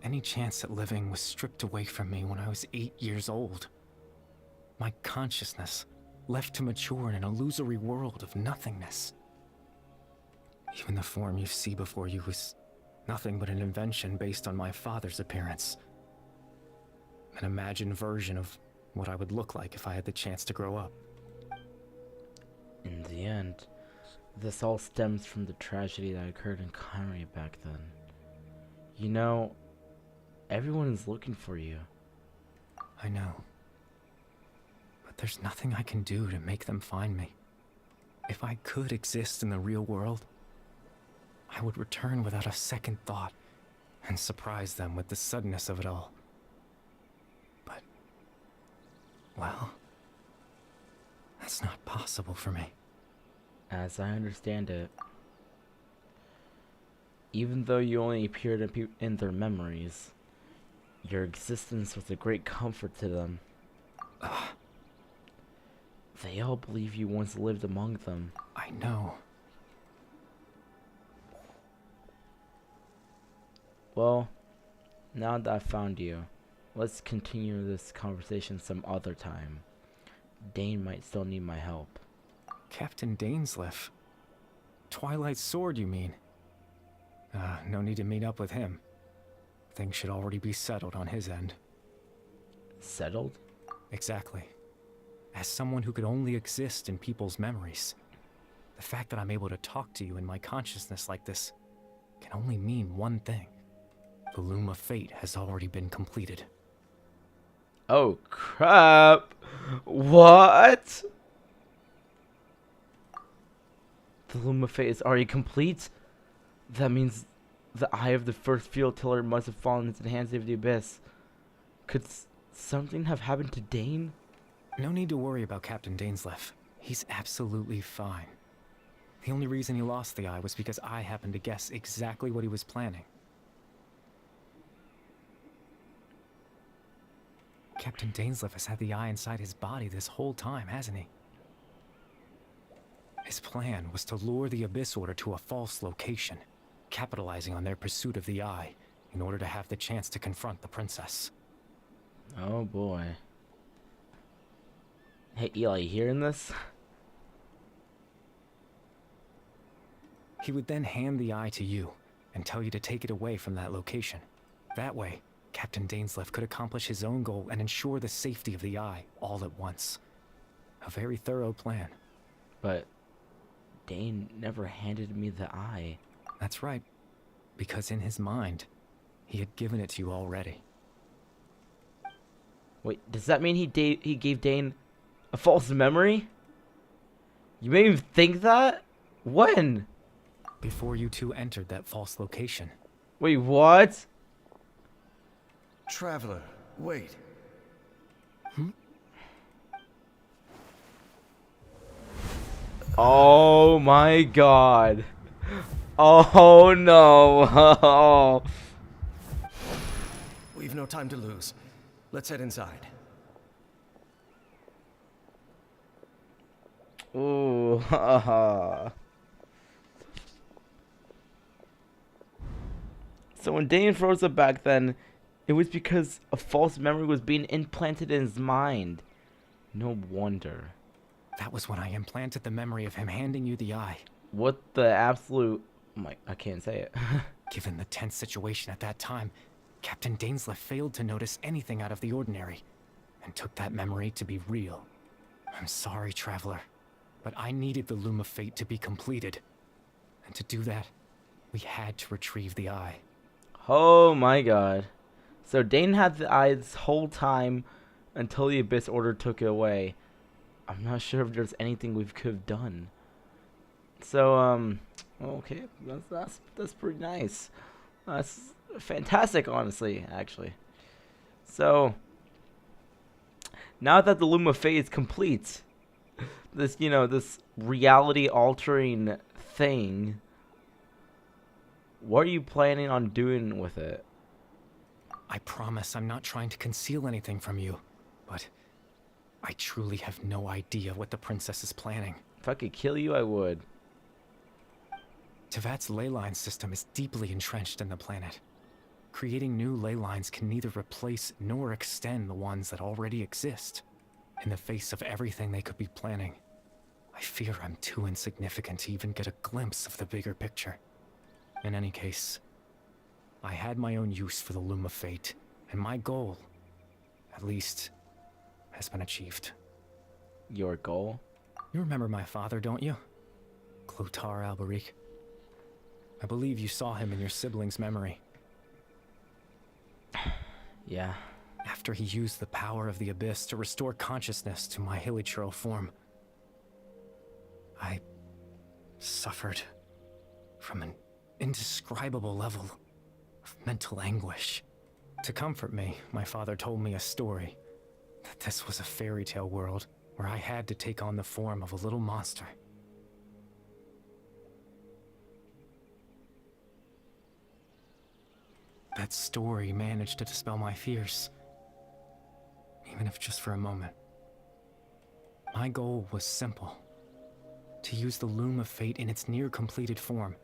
Any chance at living was stripped away from me when I was 8 years old. My consciousness left to mature in an illusory world of nothingness. Even the form you see before you was nothing but an invention based on my father's appearance. An imagined version of what I would look like if I had the chance to grow up. In the end, this all stems from the tragedy that occurred in Kyrie back then. You know, everyone is looking for you. I know. But there's nothing I can do to make them find me. If I could exist in the real world, I would return without a second thought and surprise them with the suddenness of it all. But, well, that's not possible for me. As I understand it, even though you only appeared in their memories, your existence was a great comfort to them. They all believe you once lived among them. I know. Well, now that I found you, let's continue this conversation some other time. Dane might still need my help. Captain Dainsleif? Twilight's sword, you mean? No need to meet up with him. Things should already be settled on his end. Settled? Exactly. As someone who could only exist in people's memories, the fact that I'm able to talk to you in my consciousness like this can only mean one thing. The Loom of Fate has already been completed. Oh crap! What? The Loom of Fate is already complete? That means the eye of the first field tiller must have fallen into the hands of the Abyss. Could something have happened to Dane? No need to worry about Captain Dainsleif. He's absolutely fine. The only reason he lost the eye was because I happened to guess exactly what he was planning. Captain Dainsleif has had the eye inside his body this whole time, hasn't he? His plan was to lure the Abyss Order to a false location, capitalizing on their pursuit of the eye in order to have the chance to confront the princess. Oh boy. Hey Eli, you hearing this? He would then hand the eye to you and tell you to take it away from that location. That way, Captain Dainsleif could accomplish his own goal and ensure the safety of the eye all at once. A very thorough plan. But Dane never handed me the eye. That's right, because in his mind, he had given it to you already. Wait, does that mean he gave Dane a false memory? You made him think that? When? Before you two entered that false location. Wait, what? Traveler, wait. Oh my god. Oh no. We've no time to lose. Let's head inside. Ooh. So when Dane froze up back then, it was because a false memory was being implanted in his mind. No wonder. That was when I implanted the memory of him handing you the eye. What the absolute... I can't say it. Given the tense situation at that time, Captain Dainsleif failed to notice anything out of the ordinary, and took that memory to be real. I'm sorry, Traveler, but I needed the Loom of Fate to be completed. And to do that, we had to retrieve the eye. Oh my god. So Dane had the eye this whole time until the Abyss Order took it away. I'm not sure if there's anything we could have done. So, okay, that's pretty nice. That's fantastic, honestly, actually. So, now that the Loom of Fate is complete, this, this reality-altering thing, what are you planning on doing with it? I promise I'm not trying to conceal anything from you, but I truly have no idea what the princess is planning. If I could kill you, I would. Tevat's ley line system is deeply entrenched in the planet. Creating new ley lines can neither replace nor extend the ones that already exist. In the face of everything they could be planning, I fear I'm too insignificant to even get a glimpse of the bigger picture. In any case, I had my own use for the Loom of Fate, and my goal, at least, has been achieved. Your goal? You remember my father, don't you? Clotar Alberic. I believe you saw him in your sibling's memory. Yeah. After he used the power of the Abyss to restore consciousness to my hilichurl form, I suffered from an indescribable level of mental anguish. To comfort me, my father told me a story, that this was a fairy tale world where I had to take on the form of a little monster. That story managed to dispel my fears, even if just for a moment. My goal was simple: to use the Loom of Fate in its near-completed form,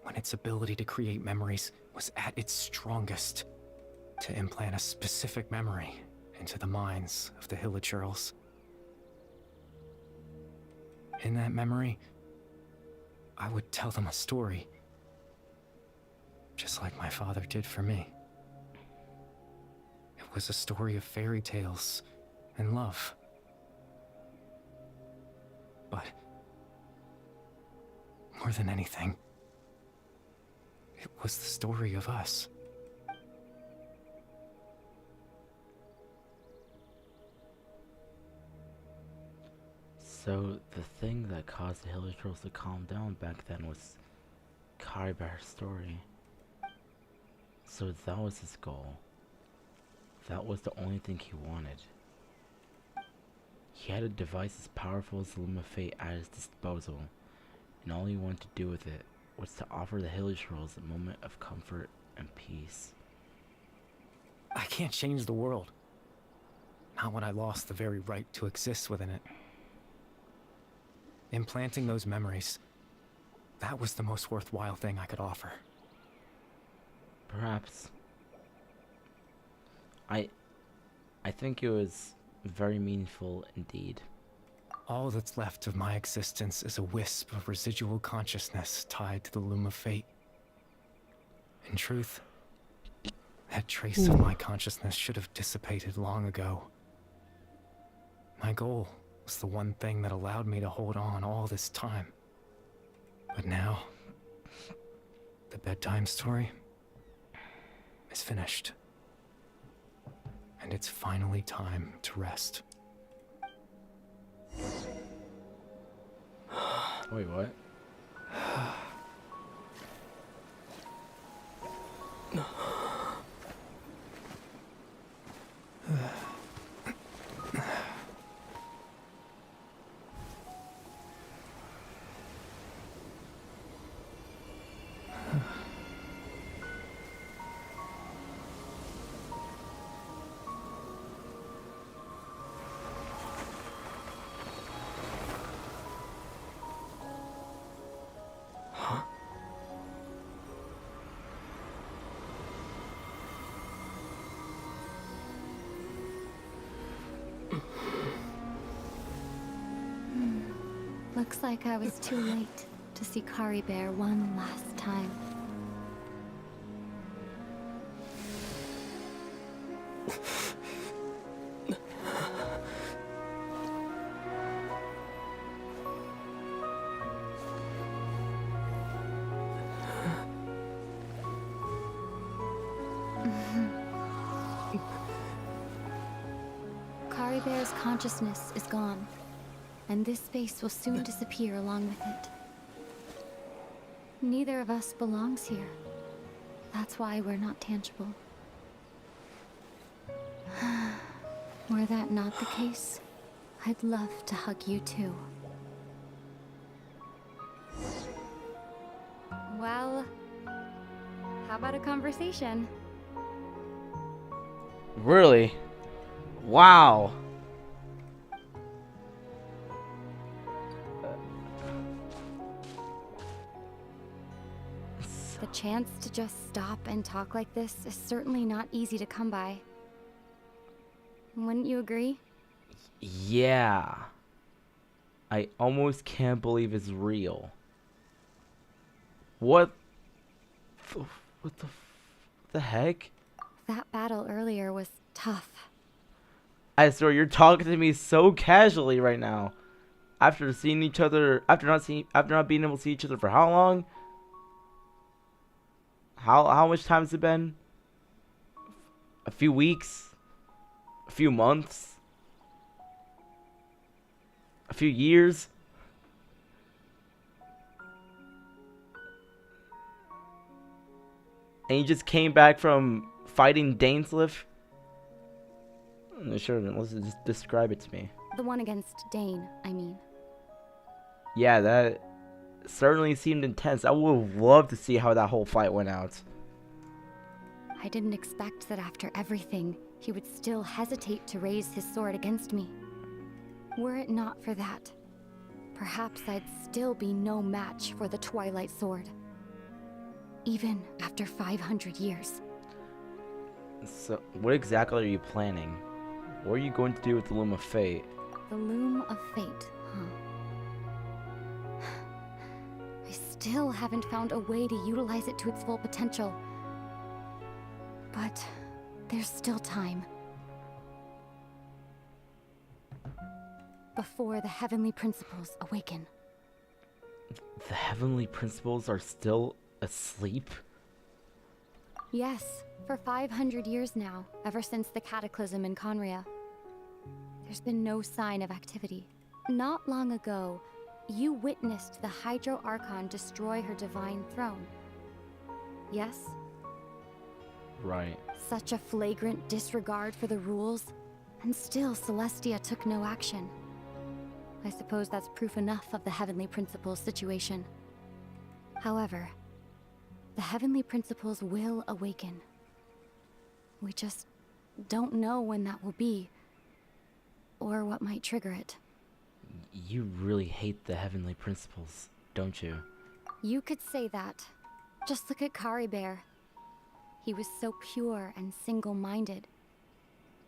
when its ability to create memories was at its strongest, to implant a specific memory into the minds of the hilichurls. In that memory, I would tell them a story, just like my father did for me. It was a story of fairy tales and love. But more than anything, it was the story of us. So the thing that caused the hilichurls to calm down back then was Karibar's story. So that was his goal. That was the only thing he wanted. He had a device as powerful as the Loom of Fate at his disposal, and all he wanted to do with it was to offer the hilichurls a moment of comfort and peace. I can't change the world. Not when I lost the very right to exist within it. Implanting those memories, that was the most worthwhile thing I could offer. Perhaps. I think it was very meaningful indeed. All that's left of my existence is a wisp of residual consciousness tied to the Loom of Fate. In truth, that trace of my consciousness should have dissipated long ago. My goal was the one thing that allowed me to hold on all this time. But now, the bedtime story is finished. And it's finally time to rest. Wait, what? Looks like I was too late to see Karibar one last time. Karibar's consciousness is gone, and this space will soon disappear along with it. Neither of us belongs here. That's why we're not tangible. Were that not the case, I'd love to hug you too. Well, how about a conversation? Really? Wow. The chance to just stop and talk like this is certainly not easy to come by. Wouldn't you agree? Yeah. I almost can't believe it's real. What the heck? That battle earlier was tough. I swear, you're talking to me so casually right now. after seeing each other, after not being able to see each other for how long? How much time has it been? A few weeks? A few months? A few years? And you just came back from fighting Dainsleif? Sure, let's just describe it to me. The one against Dane, I mean. Yeah, that certainly seemed intense. I would have loved to see how that whole fight went out. I didn't expect that after everything, he would still hesitate to raise his sword against me. Were it not for that, perhaps I'd still be no match for the Twilight Sword. Even after 500 years. So, what exactly are you planning? What are you going to do with the Loom of Fate? The Loom of Fate, huh? I still haven't found a way to utilize it to its full potential. But there's still time. Before the Heavenly Principles awaken. The Heavenly Principles are still asleep? Yes, for 500 years now, ever since the cataclysm in Conria. There's been no sign of activity. Not long ago, you witnessed the Hydro Archon destroy her divine throne. Yes? Right. Such a flagrant disregard for the rules, and still Celestia took no action. I suppose that's proof enough of the Heavenly Principles situation. However, the Heavenly Principles will awaken. We just don't know when that will be, or what might trigger it. You really hate the Heavenly Principles, don't you? You could say that. Just look at Caribert. He was so pure and single-minded.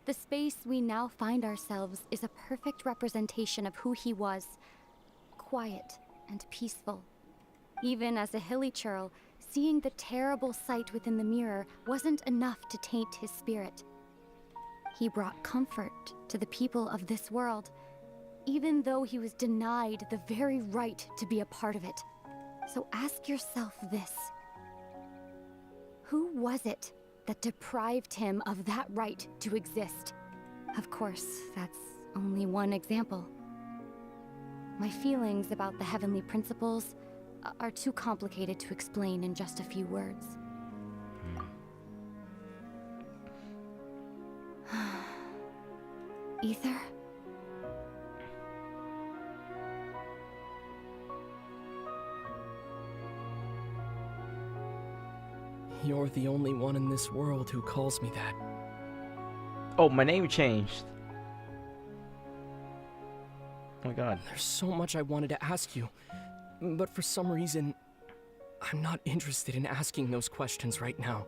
The space we now find ourselves is a perfect representation of who he was. Quiet and peaceful. Even as a hilly churl, seeing the terrible sight within the mirror wasn't enough to taint his spirit. He brought comfort to the people of this world, even though he was denied the very right to be a part of it. So ask yourself this. Who was it that deprived him of that right to exist? Of course, that's only one example. My feelings about the Heavenly Principles are too complicated to explain in just a few words. Ether? You're the only one in this world who calls me that. Oh, my name changed. Oh my god. There's so much I wanted to ask you, but for some reason, I'm not interested in asking those questions right now.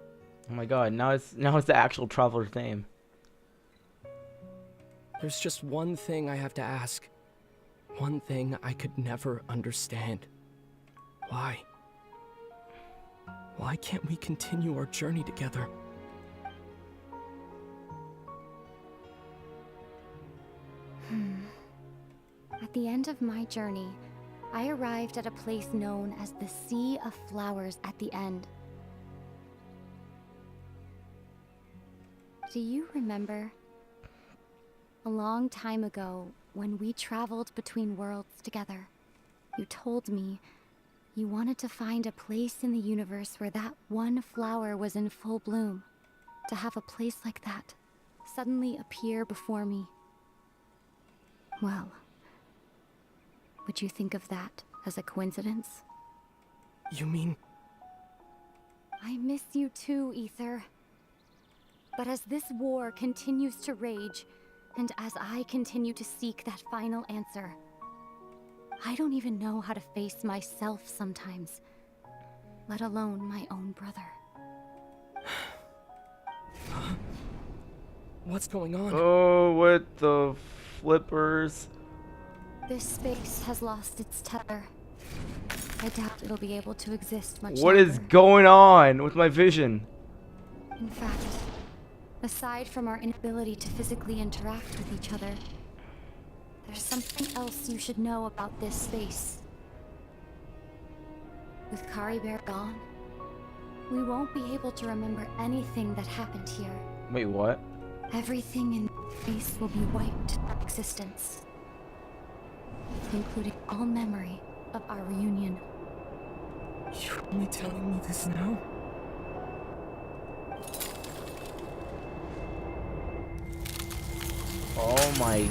Oh my god, now it's the actual traveler's name. There's just one thing I have to ask. One thing I could never understand. Why? Why can't we continue our journey together? At the end of my journey, I arrived at a place known as the Sea of Flowers at the end. Do you remember? A long time ago, when we traveled between worlds together, you told me you wanted to find a place in the universe where that one flower was in full bloom. To have a place like that suddenly appear before me. Well, would you think of that as a coincidence? You mean... I miss you too, Ether. But as this war continues to rage, and as I continue to seek that final answer, I don't even know how to face myself sometimes, let alone my own brother. What's going on? Oh, what the flippers? This space has lost its tether. I doubt it'll be able to exist much What longer. is going on with my vision? In fact, aside from our inability to physically interact with each other, There's something else you should know about this space. With Kari Bear gone, we won't be able to remember anything that happened here. Wait, what? Everything in space will be wiped from existence, including all memory of our reunion. You're only telling me this now? Oh my.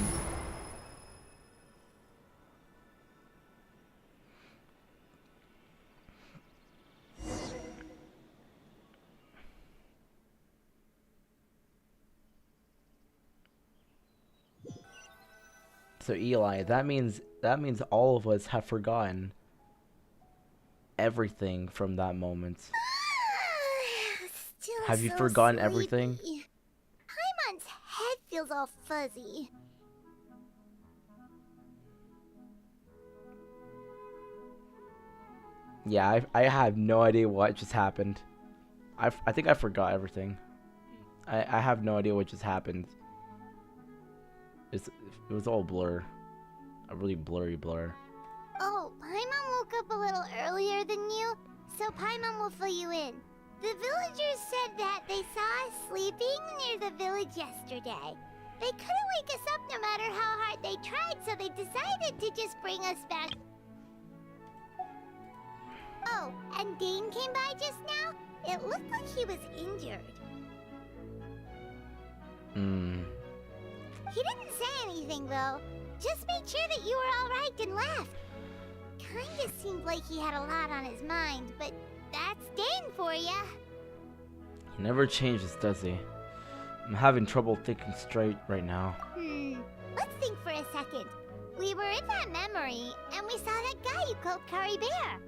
So Eli, that means all of us have forgotten everything from that moment. Still Have you so forgotten sleepy. everything? Paimon's head feels all fuzzy. Yeah, I have no idea what just happened. I think I forgot everything. I have no idea what just happened. It was all blur. A really blurry blur. Oh, Paimon woke up a little earlier than you, so Paimon will fill you in. The villagers said that they saw us sleeping near the village yesterday. They couldn't wake us up no matter how hard they tried, so they decided to just bring us back. Oh, and Dane came by just now? It looked like he was injured. He didn't say anything, though. Just made sure that you were alright and left. Kinda seemed like he had a lot on his mind, but that's Dane for ya. He never changes, does he? I'm having trouble thinking straight right now. Let's think for a second. We were in that memory, and we saw that guy you called Kari Bear.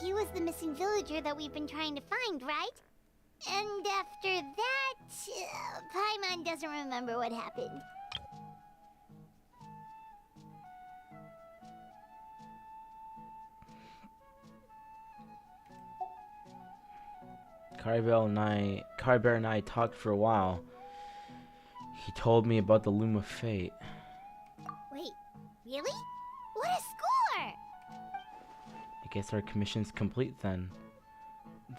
He was the missing villager that we've been trying to find, right? And after that, Paimon doesn't remember what happened. Kari Bear and I talked for a while. He told me about the Loom of Fate. Wait, really? What a score! I guess our commission's complete then.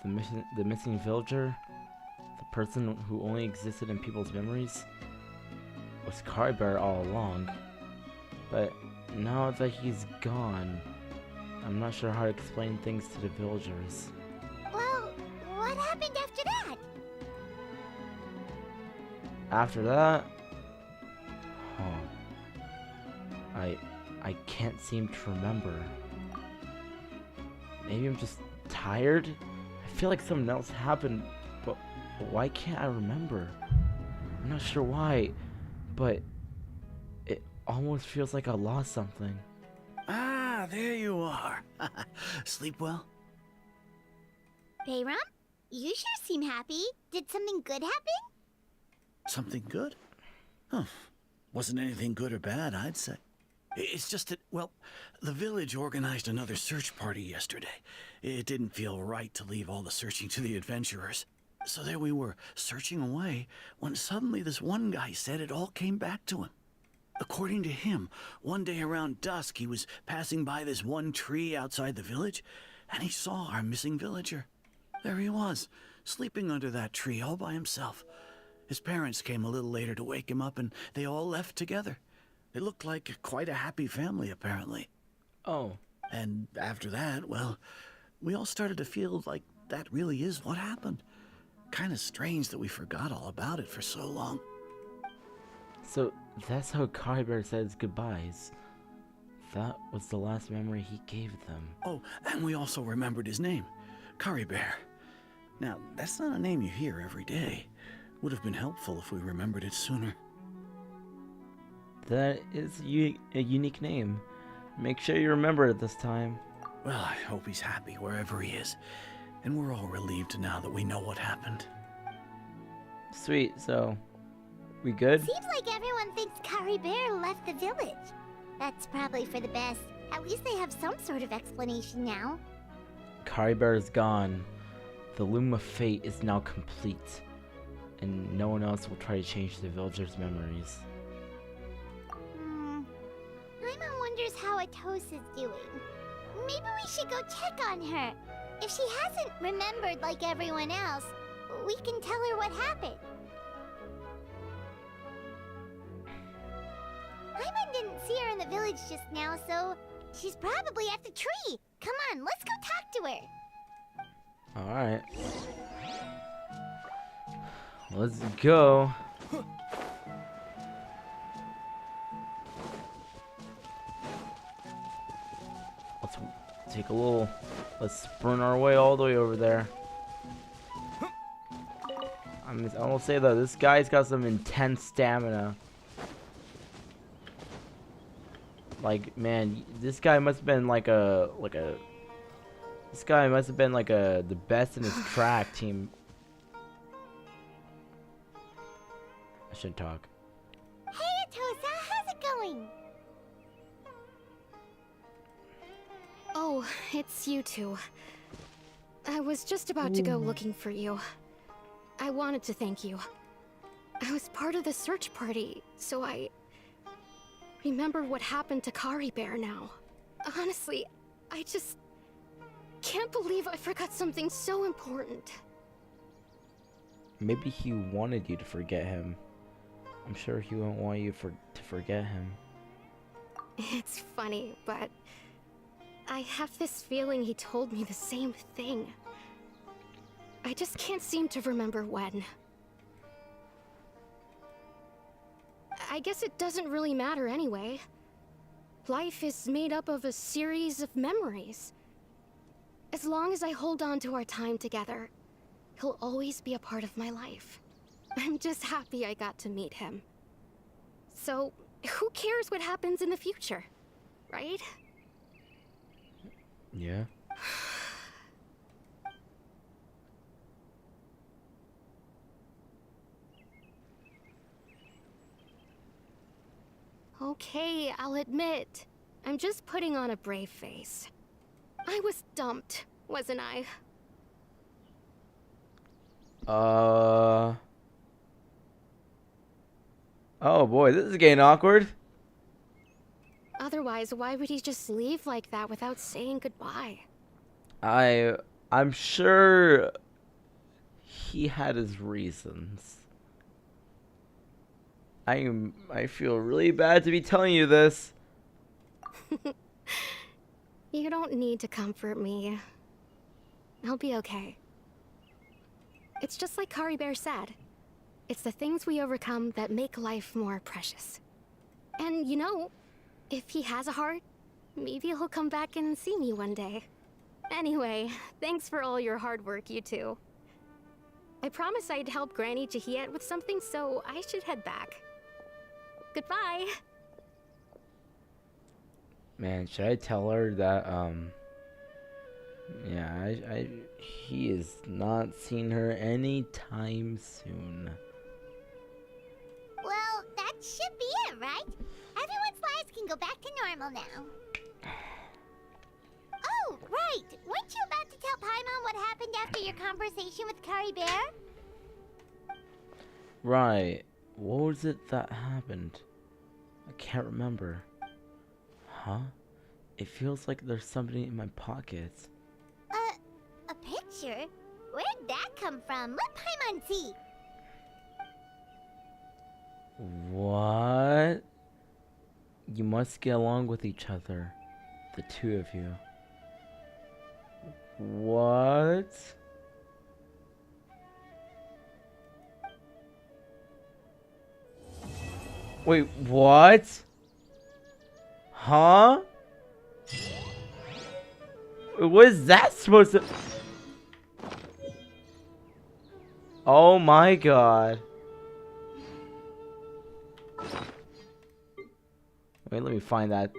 The missing villager, the person who only existed in people's memories, was Kari Bear all along. But now that he's gone, I'm not sure how to explain things to the villagers. Well, what happened after that? After that, I can't seem to remember. Maybe I'm just tired? I feel like something else happened, but why can't I remember? I'm not sure why, but it almost feels like I lost something. Ah, there you are. Sleep well? Bayram, you sure seem happy. Did something good happen? Something good? Huh. Wasn't anything good or bad, I'd say. It's just that, well, the village organized another search party yesterday. It didn't feel right to leave all the searching to the adventurers. So there we were, searching away, when suddenly this one guy said it all came back to him. According to him, one day around dusk, he was passing by this one tree outside the village, and he saw our missing villager. There he was, sleeping under that tree all by himself. His parents came a little later to wake him up, and they all left together. They looked like quite a happy family, apparently. Oh. And after that, well, we all started to feel like that really is what happened. Kind of strange that we forgot all about it for so long. So that's how Kari Bear says goodbyes. That was the last memory he gave them. Oh, and we also remembered his name, Kari Bear. Now, that's not a name you hear every day. Would have been helpful if we remembered it sooner. That is a unique name. Make sure you remember it this time. Well, I hope he's happy wherever he is. And we're all relieved now that we know what happened. Sweet, so we good? Seems like everyone thinks Kari Bear left the village. That's probably for the best. At least they have some sort of explanation now. Kari Bear is gone. The Loom of Fate is now complete. and no one else will try to change the villagers' memories. Paimon wonders how Atosa's doing. Maybe we should go check on her. If she hasn't remembered like everyone else, we can tell her what happened. Paimon didn't see her in the village just now, so she's probably at the tree. Come on, let's go talk to her. Alright. Let's go. Let's take a little... Let's sprint our way all the way over there. I will say though, this guy's got some intense stamina. Like, man, this guy must have been like the best in his track team. I should talk. Hey, Atosa, how's it going? Oh, it's you two. I was just about to go looking for you. I wanted to thank you. I was part of the search party, so I remember what happened to Kari Bear now. Honestly, I just can't believe I forgot something so important. Maybe he wanted you to forget him. I'm sure he won't want you to forget him. It's funny, but I have this feeling he told me the same thing. I just can't seem to remember when. I guess it doesn't really matter anyway. Life is made up of a series of memories. As long as I hold on to our time together, he'll always be a part of my life. I'm just happy I got to meet him. So, who cares what happens in the future, right? Yeah. Okay, I'll admit, I'm just putting on a brave face. I was dumped, wasn't I? Oh boy, this is getting awkward. Otherwise, why would he just leave like that without saying goodbye? I'm sure he had his reasons. I feel really bad to be telling you this. You don't need to comfort me. I'll be okay. It's just like Kari Bear said. It's the things we overcome that make life more precious. And you know, if he has a heart, maybe he'll come back and see me one day. Anyway, thanks for all your hard work, you two. I promised I'd help Granny Jahiet with something, so I should head back. Goodbye! Man, should I tell her that, yeah, he is not seeing her anytime soon. Well, that should be it, right? Everyone's lives can go back to normal now. Oh, right! Weren't you about to tell Paimon what happened after your conversation with Kari Bear? Right. What was it that happened? I can't remember. Huh? It feels like there's something in my pockets. A picture? Where'd that come from? Let Paimon see. What? You must get along with each other. The two of you. What? Wait, what? Huh? What is that supposed to... Oh my god. Wait, let me find that.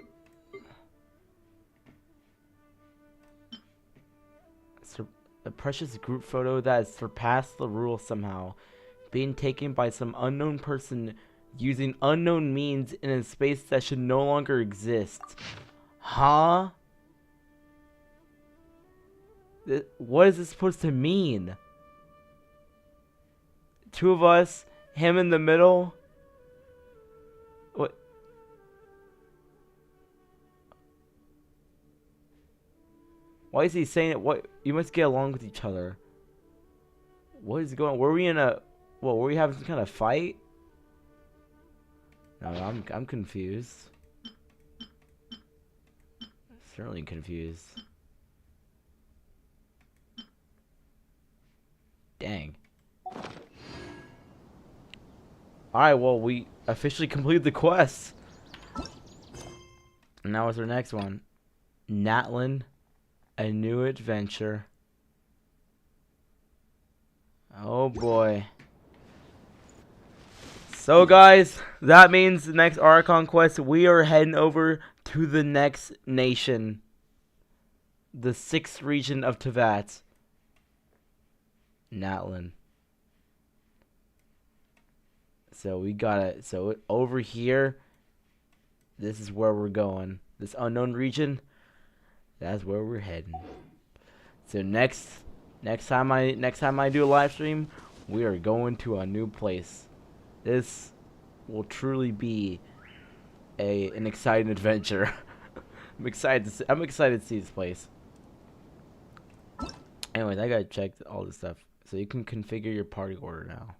A precious group photo that has surpassed the rules somehow. Being taken by some unknown person using unknown means in a space that should no longer exist. Huh? What is this supposed to mean? two of us, him in the middle. What? Why is he saying it? What? You must get along with each other. What is going on? Were we in a... What, were we having some kind of fight? No, I'm confused. Certainly confused. Dang. Alright, well, we officially completed the quest. And now what's our next one? Natlan, a new adventure. Oh boy. So guys, that means the next Archon quest, we are heading over to the next nation. The 6th region of Teyvat. Natlan. So we gotta, so over here, this is where we're going. This unknown region, that's where we're heading. So next time I do a live stream, we are going to a new place. This will truly be an exciting adventure. I'm excited to see this place. Anyways, I gotta check all this stuff. So you can configure your party order now.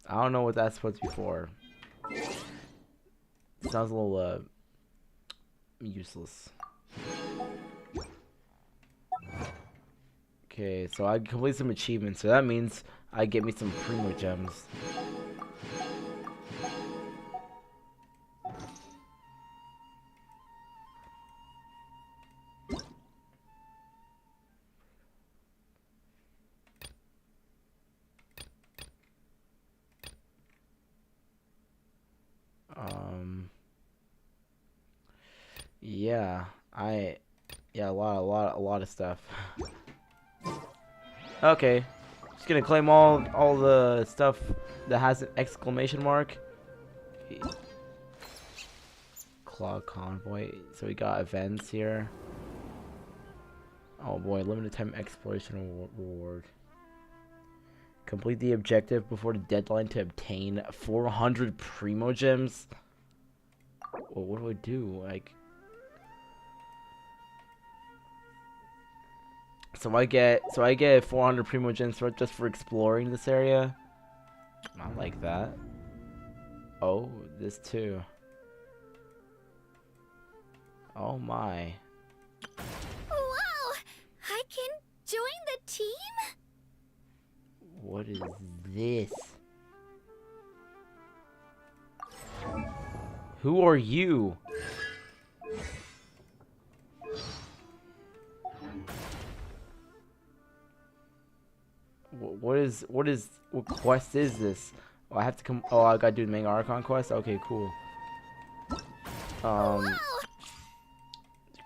I don't know what that's supposed to be for. Sounds a little useless. Okay, so I complete some achievements, so that means I get me some primo gems. Yeah, a lot of stuff. Okay, just gonna claim all the stuff that has an exclamation mark. Claw convoy. So we got events here. Oh boy, limited time exploration reward. Complete the objective before the deadline to obtain 400 primo gems. Well, what do I do? Like, so I get 400 primo gems just for exploring this area. Not like that. Oh, this too. Oh my. Wow! I can join the team? What is this? Who are you? What quest is this? Oh, I have to come. Oh, I gotta do the main Archon quest. Okay, cool.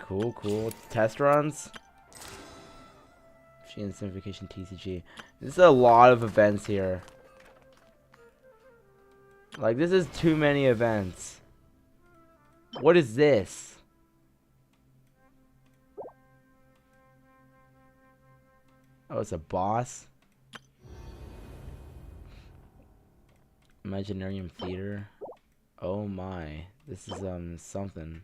Cool. Test runs. Machine Simplification TCG. This is a lot of events here. Like, this is too many events. What is this? Oh, it's a boss. Imaginarium Theater. Oh my. This is something.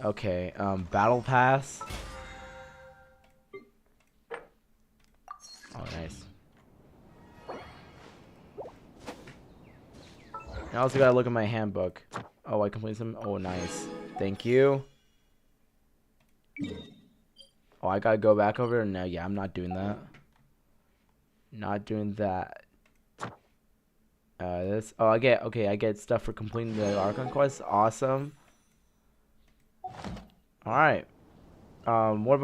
Okay, Battle Pass. Oh, nice. I also gotta look at my handbook. Oh, I completed some. Oh, nice. Thank you. Oh, I gotta go back over there? No, yeah, I'm not doing that. Not doing that. This. Oh, I get stuff for completing the Archon quest. Awesome. Alright. What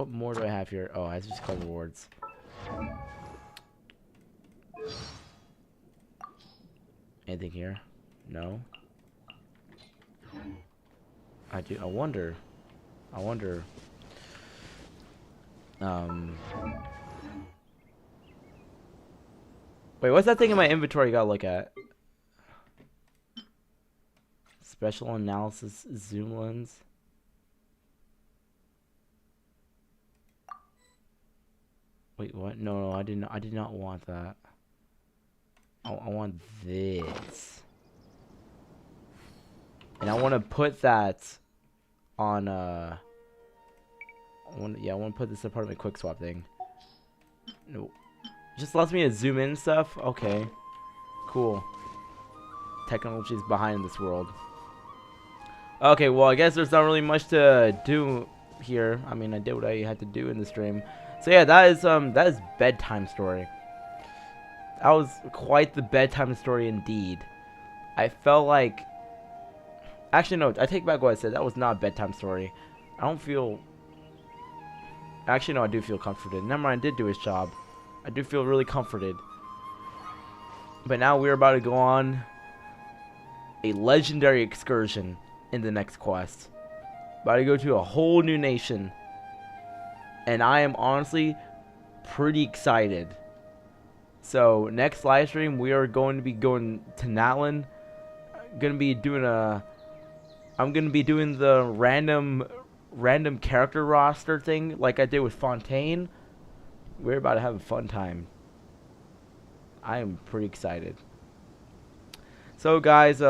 more do I have here? Oh, I just called rewards. Anything here? No. I wonder. Wait, what's that thing in my inventory you gotta look at? Special analysis zoom lens. Wait, what? No, I didn't. I did not want that. I want this, and I want to put that on. I want to put this apartment quick swap thing. No, just lets me to zoom in and stuff. Okay, cool. Technology is behind this world. Okay, well, I guess there's not really much to do here. I mean, I did what I had to do in the stream. So yeah, that is bedtime story. That was quite the bedtime story indeed. I felt like, actually no, I take back what I said. That was not a bedtime story. I don't feel. Actually no, I do feel comforted. Never mind, I did do his job. I do feel really comforted. But now we're about to go on a legendary excursion in the next quest. About to go to a whole new nation. And I am honestly pretty excited. So next live stream we are going to be going to Natlin. I'm gonna be doing the random character roster thing like I did with Fontaine. We're about to have a fun time. I am pretty excited. So guys,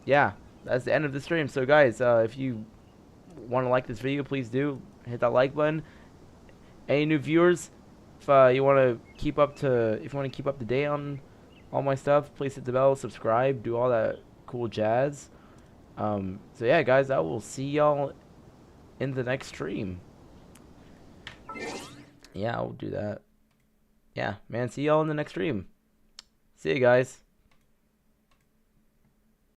yeah, that's the end of the stream. So guys, if you want to like this video, please do hit that like button. Any new viewers, if you want to keep up to date on all my stuff, please hit the bell, subscribe, do all that cool jazz. So yeah, guys, I will see y'all in the next stream. Yeah, I'll do that. Yeah, man, see y'all in the next stream. See you guys.